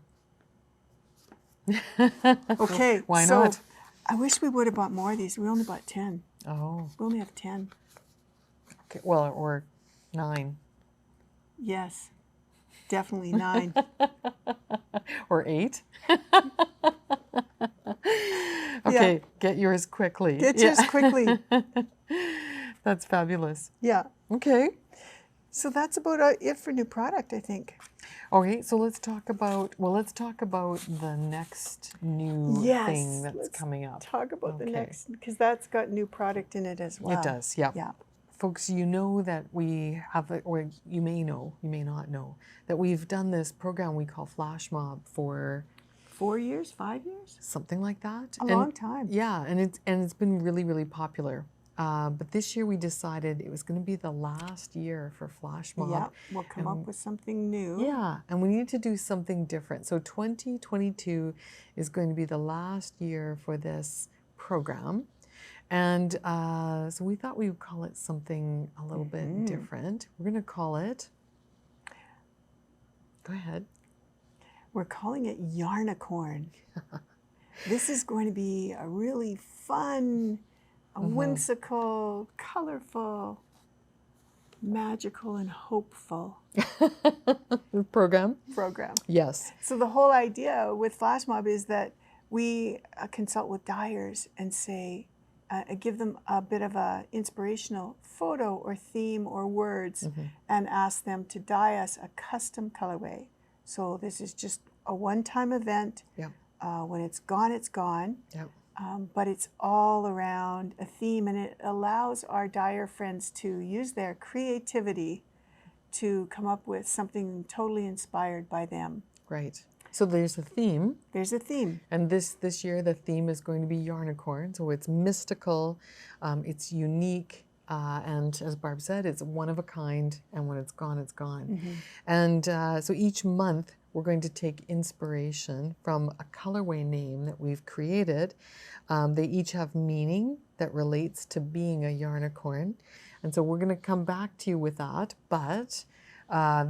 Okay. Why so not? I wish we would have bought more of these. We only bought 10. Oh. We only have 10. Okay. Well, or 9. Yes. Definitely 9. Or 8. Okay, get yours quickly. Get yours quickly. That's fabulous. Yeah. Okay. So that's about it for new product, I think. Okay, so let's talk about the next new thing that's let's coming up. Talk about the next, because that's got new product in it as well. It does, yeah. Yeah. Folks, you know that we have, or you may know, you may not know, that we've done this program we call Flash Mob for 4 years, 5 years? something like that. A long time. Yeah, and it's been really, really popular. But this year we decided it was going to be the last year for Flash Mob. Yeah, we'll come up with something new. Yeah, and we need to do something different. So 2022 is going to be the last year for this program. And so we thought we would call it something a little bit different. We're going to call it, go ahead. We're calling it Yarnicorn. This is going to be a really fun, whimsical, colorful, magical, and hopeful program. Yes. So the whole idea with Flash Mob is that we consult with dyers and say, give them a bit of a inspirational photo or theme or words and ask them to dye us a custom colorway. So this is just a one-time event. Yeah. when it's gone, it's gone. Yep. But it's all around a theme, and it allows our dyer friends to use their creativity to come up with something totally inspired by them. Right. So there's a theme. There's a theme. And this year the theme is going to be Yarnicorn. So it's mystical, it's unique, and as Barb said, it's one of a kind, and when it's gone, it's gone. Mm-hmm. And so each month we're going to take inspiration from a colorway name that we've created. They each have meaning that relates to being a Yarnicorn. And so we're going to come back to you with that. But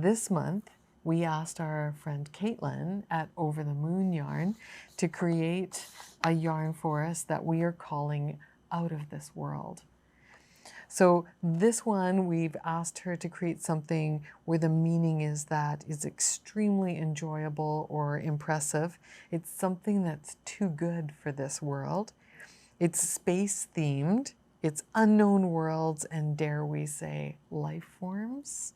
this month, we asked our friend Caitlin at Over the Moon Yarn to create a yarn for us that we are calling Out of This World. So this one, we've asked her to create something where the meaning is that is extremely enjoyable or impressive. It's something that's too good for this world. It's space themed. It's unknown worlds and, dare we say, life forms.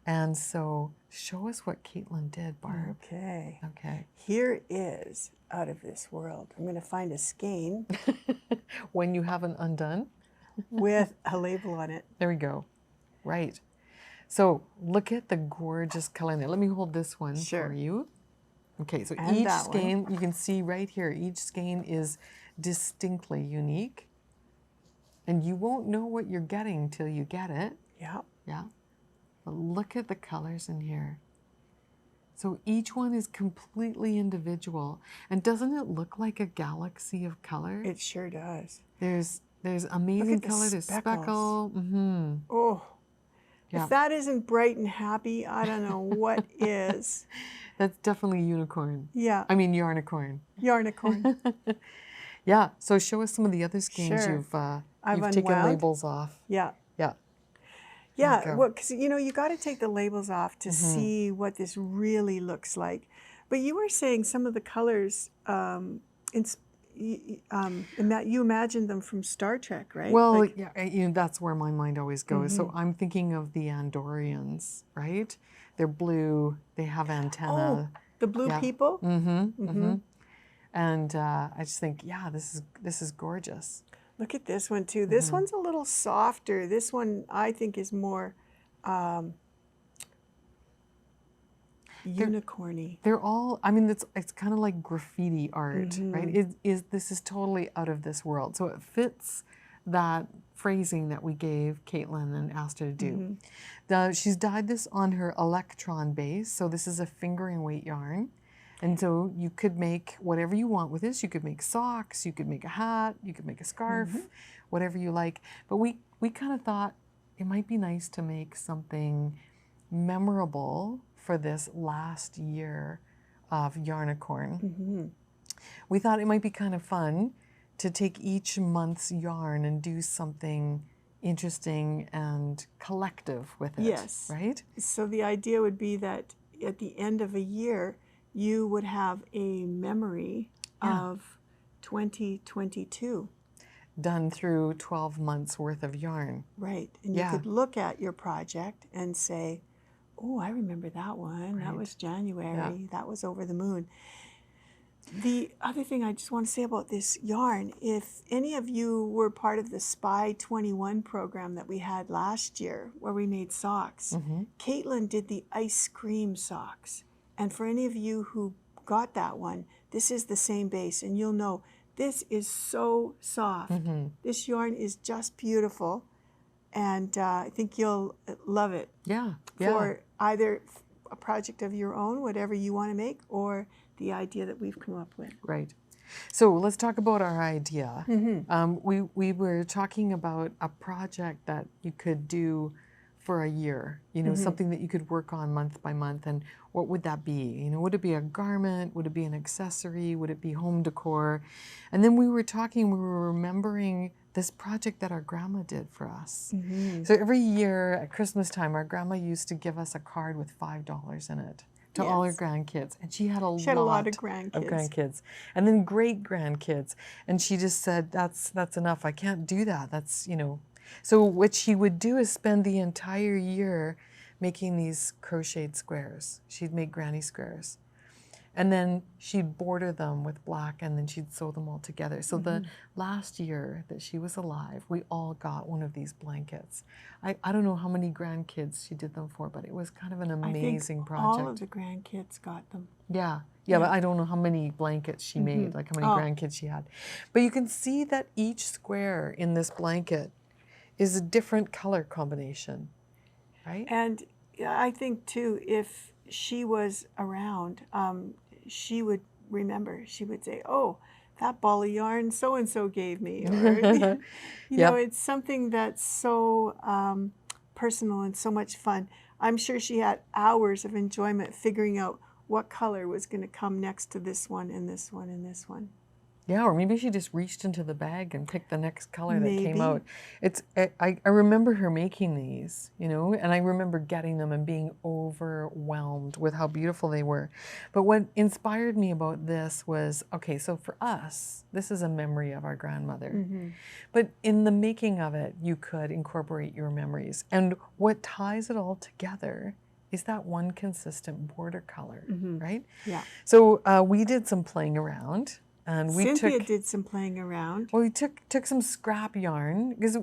And so show us what Caitlin did, Barb. Okay. Okay. Here is Out of This World. I'm going to find a skein. When you haven't undone. With a label on it. There we go. Right. So look at the gorgeous color in there. Let me hold this one for you. Okay, so And each that skein, you can see right here, each skein is distinctly unique. And you won't know what you're getting till you get it. Yeah. Yeah. But look at the colors in here. So each one is completely individual. And doesn't it look like a galaxy of color? It sure does. There's amazing color. There's speckles. speckle. Mm-hmm. Oh, yeah. If that isn't bright and happy, I don't know what is. That's definitely unicorn. Yeah. I mean Yarnicorn. Yarnicorn. Yeah. So show us some of the other skeins you've taken labels off. Yeah. Yeah. Yeah. Well, because you got to take the labels off to see what this really looks like. But you were saying some of the colors. You imagined them from Star Trek, right? Well, like, yeah, that's where my mind always goes. So I'm thinking of the Andorians, right? They're blue. They have antenna. Oh, the blue people. And I just think, yeah, this is gorgeous. Look at this one too. This one's a little softer. This one I think is more unicorny. They're all, I mean, it's kind of like graffiti art, right? This is totally out of this world. So it fits that phrasing that we gave Caitlin and asked her to do. She's dyed this on her electron base. So this is a fingering weight yarn. And so you could make whatever you want with this. You could make socks, you could make a hat, you could make a scarf, whatever you like. But we kind of thought it might be nice to make something memorable for this last year of Yarnicorn. We thought it might be kind of fun to take each month's yarn and do something interesting and collective with it. Yes. Right? So the idea would be that at the end of a year, you would have a memory of 2022. Done through 12 months worth of yarn. Right. And you could look at your project and say, oh, I remember that one. That was January. Yeah. That was Over the Moon. The other thing I just want to say about this yarn, if any of you were part of the SPY 21 program that we had last year where we made socks, Caitlin did the ice cream socks. And for any of you who got that one, this is the same base. And you'll know this is so soft. This yarn is just beautiful. And I think you'll love it. Yeah. For either a project of your own, whatever you want to make, or the idea that we've come up with. Right. So let's talk about our idea. We were talking about a project that you could do for a year, something that you could work on month by month. And what would that be? Would it be a garment? Would it be an accessory? Would it be home decor? And then we were remembering this project that our grandma did for us. So every year at Christmas time, our grandma used to give us a card with $5 in it to all her grandkids. And she had a lot of grandkids. And then great grandkids. And she just said, that's enough. I can't do that. That's. So what she would do is spend the entire year making these crocheted squares. She'd make granny squares. And then she'd border them with black, and then she'd sew them all together. So the last year that she was alive, we all got one of these blankets. I don't know how many grandkids she did them for, but it was kind of an amazing project. All of the grandkids got them. Yeah, but I don't know how many blankets she made, like how many grandkids she had. But you can see that each square in this blanket is a different color combination, right? And I think too, if she was around, she would remember. She would say, "Oh, that ball of yarn so-and-so gave me." Or, you know, it's something that's so personal and so much fun. I'm sure she had hours of enjoyment figuring out what color was going to come next to this one and this one and this one. Yeah, or maybe she just reached into the bag and picked the next color that came out. I remember her making these, you know, and I remember getting them and being overwhelmed with how beautiful they were. But what inspired me about this was, okay, so for us, this is a memory of our grandmother. But in the making of it, you could incorporate your memories. And what ties it all together is that one consistent border color, right? Yeah. So we did some playing around. And Cynthia did some playing around. Well, we took some scrap yarn because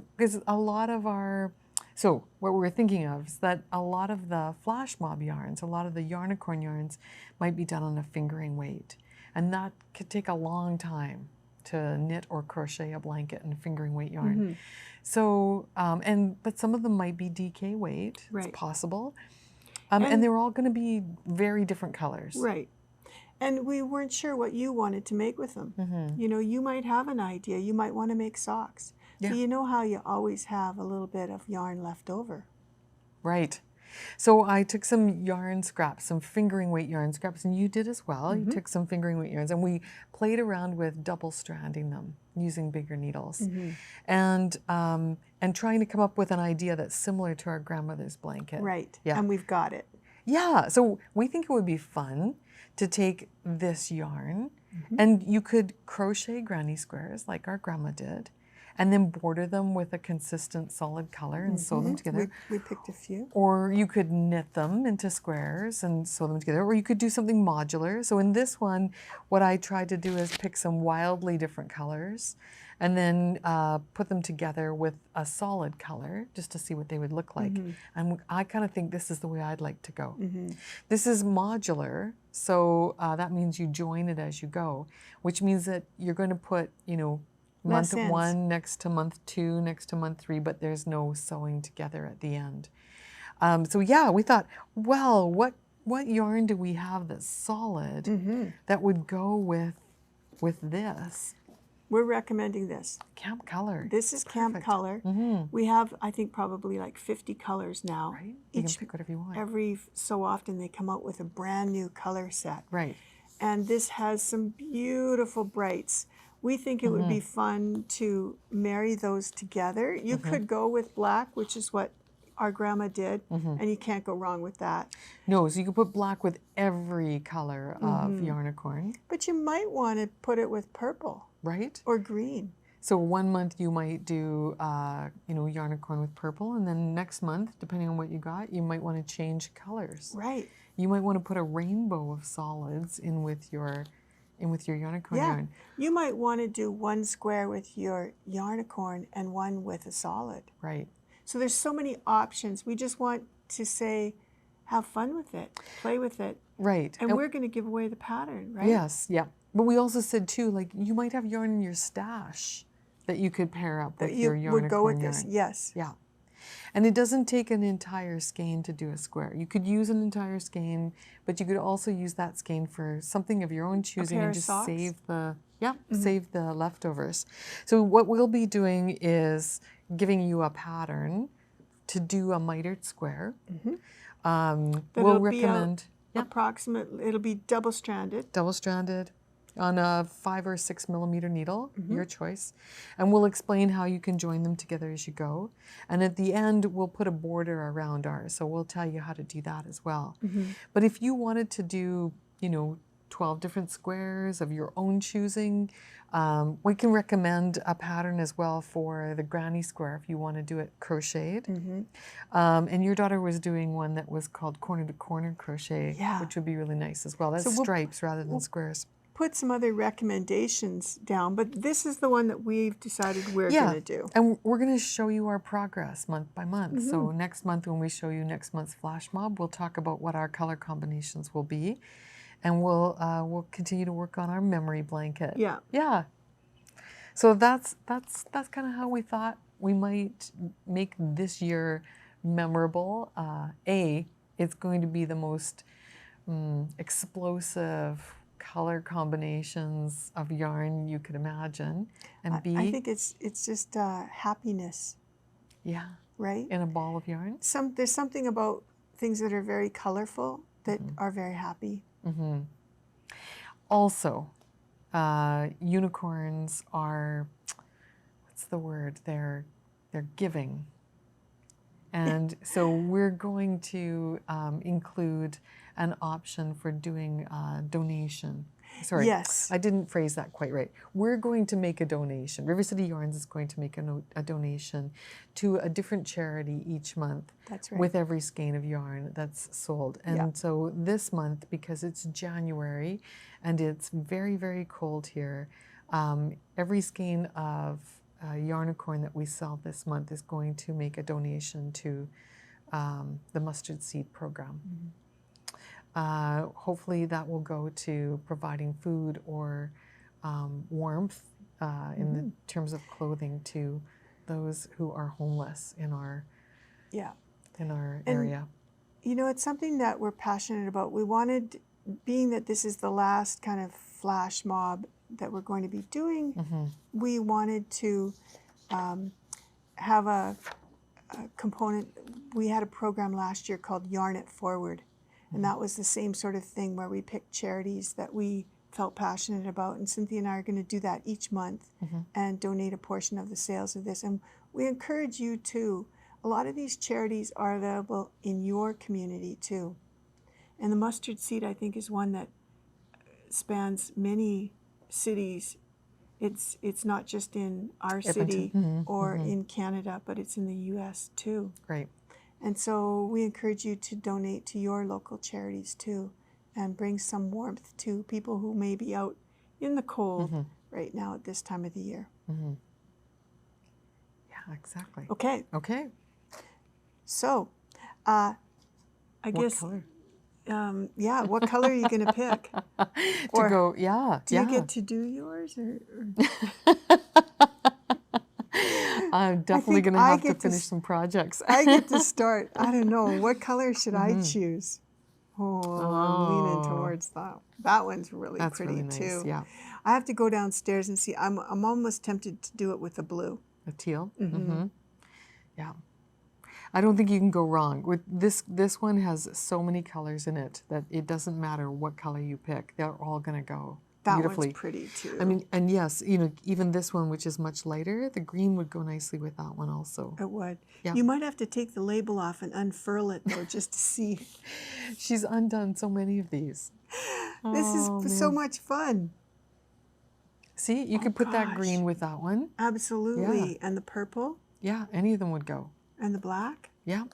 a lot of our, so what we were thinking of is that a lot of the flash mob yarns, a lot of the Yarnicorn yarns might be done on a fingering weight. And that could take a long time to knit or crochet a blanket in fingering weight yarn. So, but some of them might be DK weight, it's possible. And they're all gonna be very different colors. Right. And we weren't sure what you wanted to make with them. You know, you might have an idea. You might want to make socks. So you know how you always have a little bit of yarn left over. Right. So I took some yarn scraps, some fingering weight yarn scraps, and you did as well. You took some fingering weight yarns, and we played around with double stranding them using bigger needles, and trying to come up with an idea that's similar to our grandmother's blanket. Right. Yeah. And we've got it. Yeah. So we think it would be fun to take this yarn, and you could crochet granny squares like our grandma did, and then border them with a consistent solid color and sew them together. We picked a few. Or you could knit them into squares and sew them together, or you could do something modular. So in this one, what I tried to do is pick some wildly different colors and then put them together with a solid color just to see what they would look like. And I kind of think this is the way I'd like to go. This is modular, so that means you join it as you go, which means that you're going to put, you know, month 1 next to month 2, next to month 3, but there's no sewing together at the end. So yeah, we thought, well, what yarn do we have that's solid that would go with this? We're recommending this. Camp Color. This is Camp Color. We have, I think, probably like 50 colors now. Right. You can pick whatever you want. Every so often they come out with a brand new color set. Right. And this has some beautiful brights. We think it would be fun to marry those together. You could go with black, which is what our grandma did, and you can't go wrong with that. No, so you could put black with every color of Yarnicorn. But you might want to put it with purple. Right. Or green. So one month you might do, you know, Yarnicorn with purple, and then next month, depending on what you got, you might want to change colors. Right. You might want to put a rainbow of solids in with your Yarnicorn yarn. You might want to do one square with your Yarnicorn and one with a solid. Right. So there's so many options. We just want to say, have fun with it, play with it. Right. And we're going to give away the pattern, right? Yes, yeah. But we also said too, like you might have yarn in your stash that you could pair up with your Yarnicorn yarn. Would go with this, yes. Yeah. And it doesn't take an entire skein to do a square. You could use an entire skein, but you could also use that skein for something of your own choosing and just save the save the leftovers. So what we'll be doing is giving you a pattern to do a mitered square. We'll recommend approximately, it'll be double-stranded. Double-stranded on a 5 or 6 millimeter needle, your choice. And we'll explain how you can join them together as you go. And at the end, we'll put a border around ours. So we'll tell you how to do that as well. But if you wanted to do, you know, 12 different squares of your own choosing. We can recommend a pattern as well for the granny square if you want to do it crocheted. And your daughter was doing one that was called corner to corner crochet, which would be really nice as well. That's so stripes rather than squares. Put some other recommendations down, but this is the one that we've decided we're going to do. And we're going to show you our progress month by month. So next month when we show you next month's flash mob, we'll talk about what our color combinations will be, and we'll continue to work on our memory blanket. Yeah. So that's kind of how we thought we might make this year memorable. It's going to be the most explosive color combinations of yarn you could imagine, and B, I think it's just happiness. Yeah. Right. In a ball of yarn. There's something about things that are very colorful that are very happy. Also, unicorns are, what's the word? They're giving, and so we're going to include an option for doing a donation. Sorry, yes. I didn't phrase that quite right. We're going to make a donation. River City Yarns is going to make a donation to a different charity each month. That's right. With every skein of yarn that's sold. And so this month, because it's January and it's very, very cold here, every skein of Yarnicorn that we sell this month is going to make a donation to the mustard seed program. Hopefully that will go to providing food or warmth in the terms of clothing to those who are homeless in our area. You know, it's something that we're passionate about. We wanted, being that this is the last kind of flash mob that we're going to be doing, we wanted to have a component. We had a program last year called Yarn It Forward. And that was the same sort of thing where we picked charities that we felt passionate about. And Cynthia and I are going to do that each month and donate a portion of the sales of this. And we encourage you too. A lot of these charities are available in your community too. And the mustard seed, I think, is one that spans many cities. It's not just in our city or in Canada, but it's in the U.S. too. Great. And so we encourage you to donate to your local charities too, and bring some warmth to people who may be out in the cold right now at this time of the year. Yeah, exactly. Okay. Okay. So, I guess, color? What color are you going to pick? To go, yeah. Do you get to do yours? Or? I'm definitely going to have to finish some projects. I get to start. I don't know. What color should I choose? I'm leaning towards that. That one's really pretty really nice, too. Yeah. I have to go downstairs and see. I'm almost tempted to do it with the blue. A teal? Yeah. I don't think you can go wrong. With this one has so many colors in it that it doesn't matter what color you pick. They're all going to go beautifully. That one's pretty too. I mean, and yes, you know, even this one, which is much lighter, the green would go nicely with that one also. It would. Yeah. You might have to take the label off and unfurl it though, just to see. She's undone so many of these. This is so much fun. See, you could put that green with that one. Absolutely. And the purple. Yeah, any of them would go. And the black. Yeah.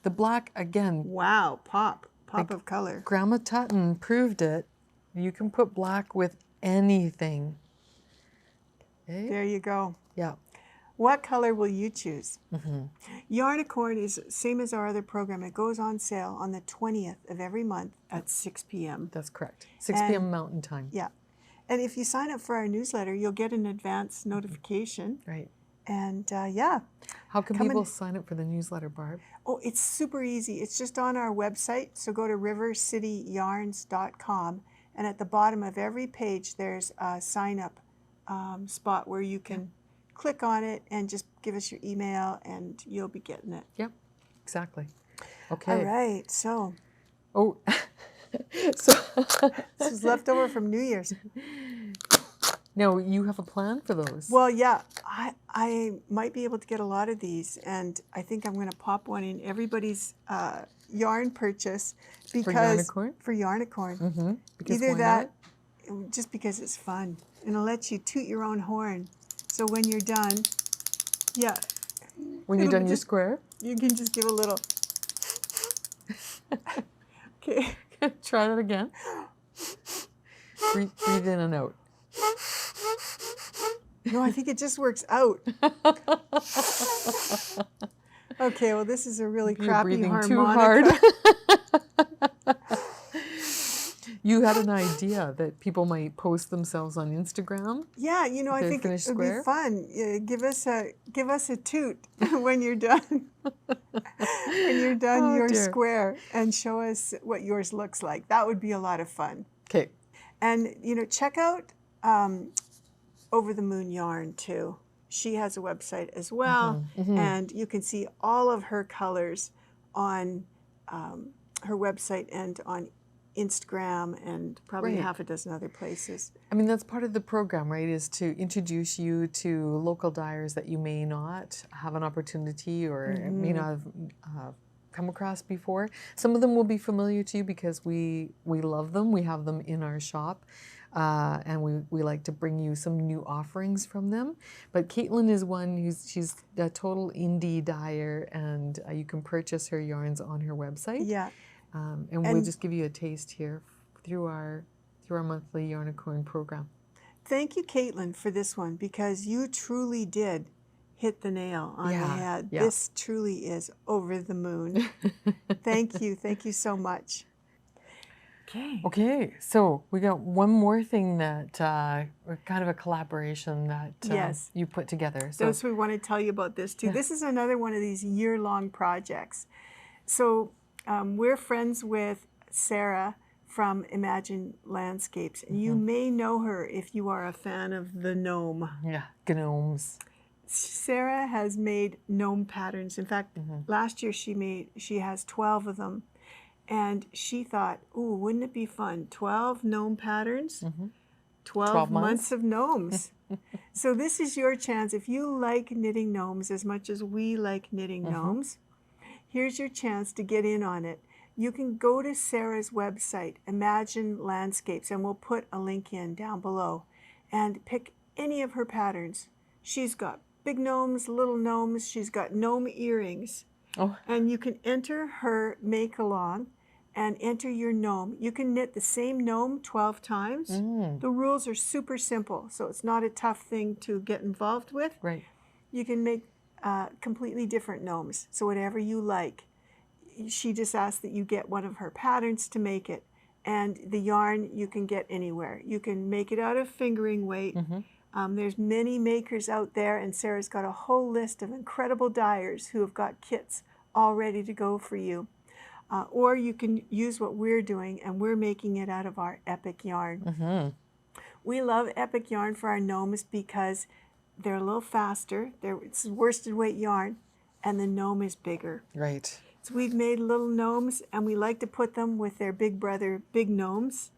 The black, again. Wow, pop of color. Grandma Tutton proved it. You can put black with anything. Okay? There you go. Yeah. What color will you choose? Yarnicorn is same as our other program. It goes on sale on the 20th of every month at 6 p.m. That's correct. 6 p.m. Mountain Time. Yeah. And if you sign up for our newsletter, you'll get an advance notification. Right. And How can people sign up for the newsletter, Barb? Oh, it's super easy. It's just on our website. So go to rivercityyarns.com. And at the bottom of every page, there's a sign up spot where you can click on it and just give us your email and you'll be getting it. Yep, exactly. Okay. All right, so. Oh, so. This is left over from New Year's. Now, you have a plan for those? Well, yeah, I might be able to get a lot of these, and I think I'm going to pop one in everybody's yarn purchase because Yarnicorn? for Yarnicorn. Mm-hmm. Because Either why that, not? just because it's fun, and it'll let you toot your own horn. So when you're done, yeah. When you're done your just, square? you can just give a little. Okay. Try that again. Breathe in and out. No, I think it just works out. Okay, well, this is a really crappy harmonica. Too hard. You had an idea that people might post themselves on Instagram? Yeah, you know, I think it would be fun. Give us a toot when you're done. When you're done your square, and show us what yours looks like. That would be a lot of fun. Okay. And, you know, check out Over the Moon Yarn, too. She has a website as well, and you can see all of her colors on her website and on Instagram and probably half a dozen other places. I mean, that's part of the program, right, is to introduce you to local dyers that you may not have an opportunity or may not have come across before. Some of them will be familiar to you because we love them. We have them in our shop. And we like to bring you some new offerings from them. But Caitlin is one she's a total indie dyer, and you can purchase her yarns on her website. Yeah. And we'll just give you a taste here through our monthly Yarnicorn program. Thank you, Caitlin, for this one, because you truly did hit the nail on the head. Yeah. This truly is over the moon. Thank you. Thank you so much. Okay, so we got one more thing that kind of a collaboration that you put together. So we want to tell you about this too. Yeah. This is another one of these year-long projects. So we're friends with Sarah from Imagine Landscapes, and you may know her if you are a fan of the gnome. Yeah, Gnomes. Sarah has made gnome patterns. In fact, last year she has 12 of them. And she thought, ooh, wouldn't it be fun? 12 gnome patterns, 12 months of gnomes. So this is your chance. If you like knitting gnomes as much as we like knitting gnomes, here's your chance to get in on it. You can go to Sarah's website, Imagine Landscapes, and we'll put a link in down below, and pick any of her patterns. She's got big gnomes, little gnomes. She's got gnome earrings. Oh. And you can enter her make-along and enter your gnome. You can knit the same gnome 12 times. The rules are super simple, so it's not a tough thing to get involved with. Right. You can make completely different gnomes, so whatever you like. She just asked that you get one of her patterns to make it, and the yarn you can get anywhere. You can make it out of fingering weight. There's many makers out there, and Sarah's got a whole list of incredible dyers who have got kits all ready to go for you. Or you can use what we're doing, and we're making it out of our Epic Yarn. We love Epic Yarn for our gnomes because they're a little faster. It's worsted weight yarn, and the gnome is bigger. Right. So we've made little gnomes, and we like to put them with their big brother, Big Gnomes,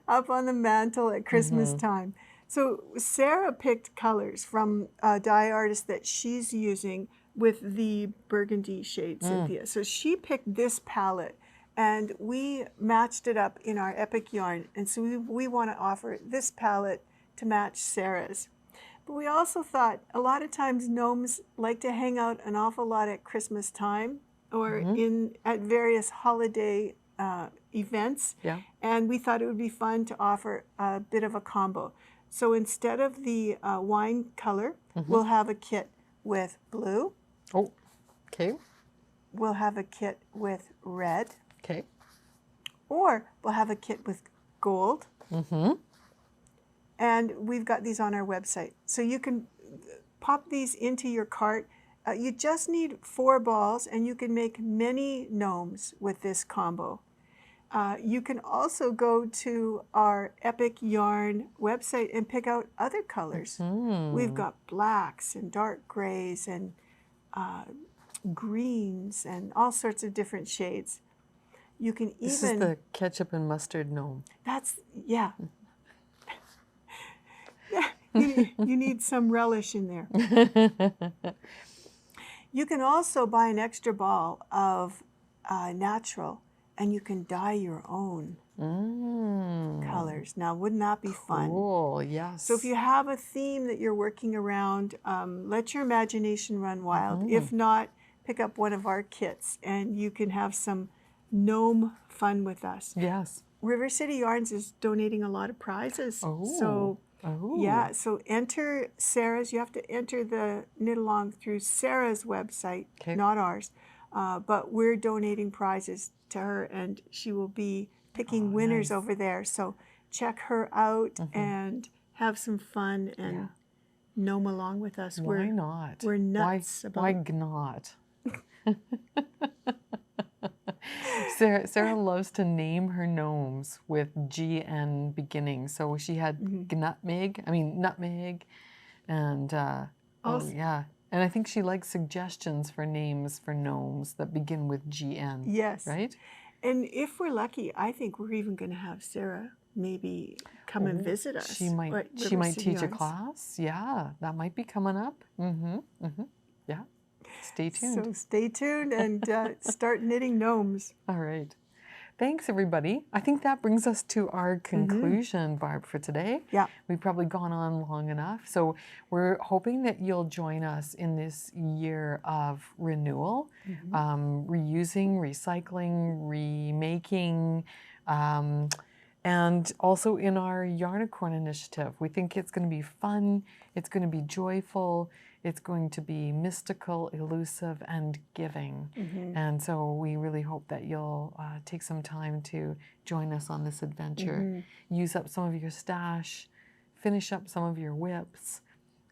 up on the mantle at Christmas time. So Sarah picked colors from a dye artist that she's using with the burgundy shade, Cynthia. So she picked this palette, and we matched it up in our Epic Yarn. And so we want to offer this palette to match Sarah's. But we also thought a lot of times gnomes like to hang out an awful lot at Christmas time or at various holiday events. Yeah. And we thought it would be fun to offer a bit of a combo. So instead of the wine color, we'll have a kit with blue. Oh, okay. We'll have a kit with red. Okay. Or we'll have a kit with gold. And we've got these on our website. So you can pop these into your cart. You just need 4 balls, and you can make many gnomes with this combo. You can also go to our Epic Yarn website and pick out other colors. We've got blacks and dark grays and greens and all sorts of different shades. You can even... This is the ketchup and mustard gnome. That's, yeah. Yeah, you need some relish in there. You can also buy an extra ball of natural, and you can dye your own colors. Now, wouldn't that be fun? Cool, yes. So if you have a theme that you're working around, let your imagination run wild. If not, pick up one of our kits, and you can have some gnome fun with us. Yes. River City Yarns is donating a lot of prizes. So yeah, so enter Sarah's. You have to enter the knit along through Sarah's website, not ours. But we're donating prizes to her, and she will be picking winners over there. So check her out and have some fun and gnome along with us. Why not? We're nuts about why not? Sarah loves to name her gnomes with GN beginning. So she had nutmeg, and and I think she likes suggestions for names for gnomes that begin with GN. Yes. Right? And if we're lucky, I think we're even going to have Sarah maybe come and visit us. She might teach a class. Yeah, that might be coming up. Yeah. Stay tuned. So stay tuned and start knitting gnomes. All right. Thanks, everybody. I think that brings us to our conclusion, Barb, for today. Yeah. We've probably gone on long enough. So we're hoping that you'll join us in this year of renewal, reusing, recycling, remaking, and also in our Yarnicorn initiative. We think it's going to be fun, it's going to be joyful, it's going to be mystical, elusive, and giving. And so we really hope that you'll take some time to join us on this adventure. Use up some of your stash, finish up some of your whips,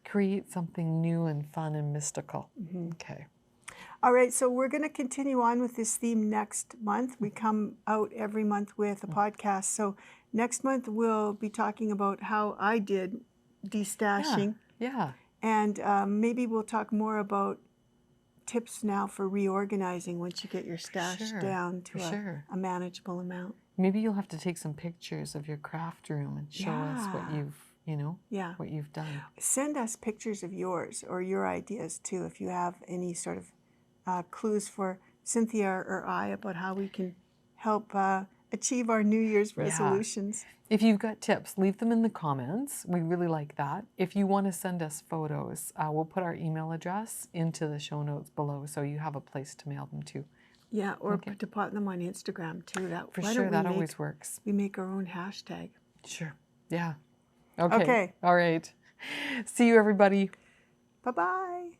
create something new and fun and mystical. Okay. All right, so we're going to continue on with this theme next month. We come out every month with a podcast. So next month we'll be talking about how I did destashing. Yeah. And maybe we'll talk more about tips now for reorganizing once you get your stash down to a manageable amount. Maybe you'll have to take some pictures of your craft room and show us what you've, what you've done. Send us pictures of yours or your ideas too, if you have any sort of clues for Cynthia or I about how we can help achieve our New Year's resolutions. If you've got tips, leave them in the comments. We really like that. If you want to send us photos, we'll put our email address into the show notes below so you have a place to mail them to. Yeah, or to put them on Instagram too. For sure, that always works. We make our own hashtag. Sure, yeah. Okay. All right. See you, everybody. Bye-bye.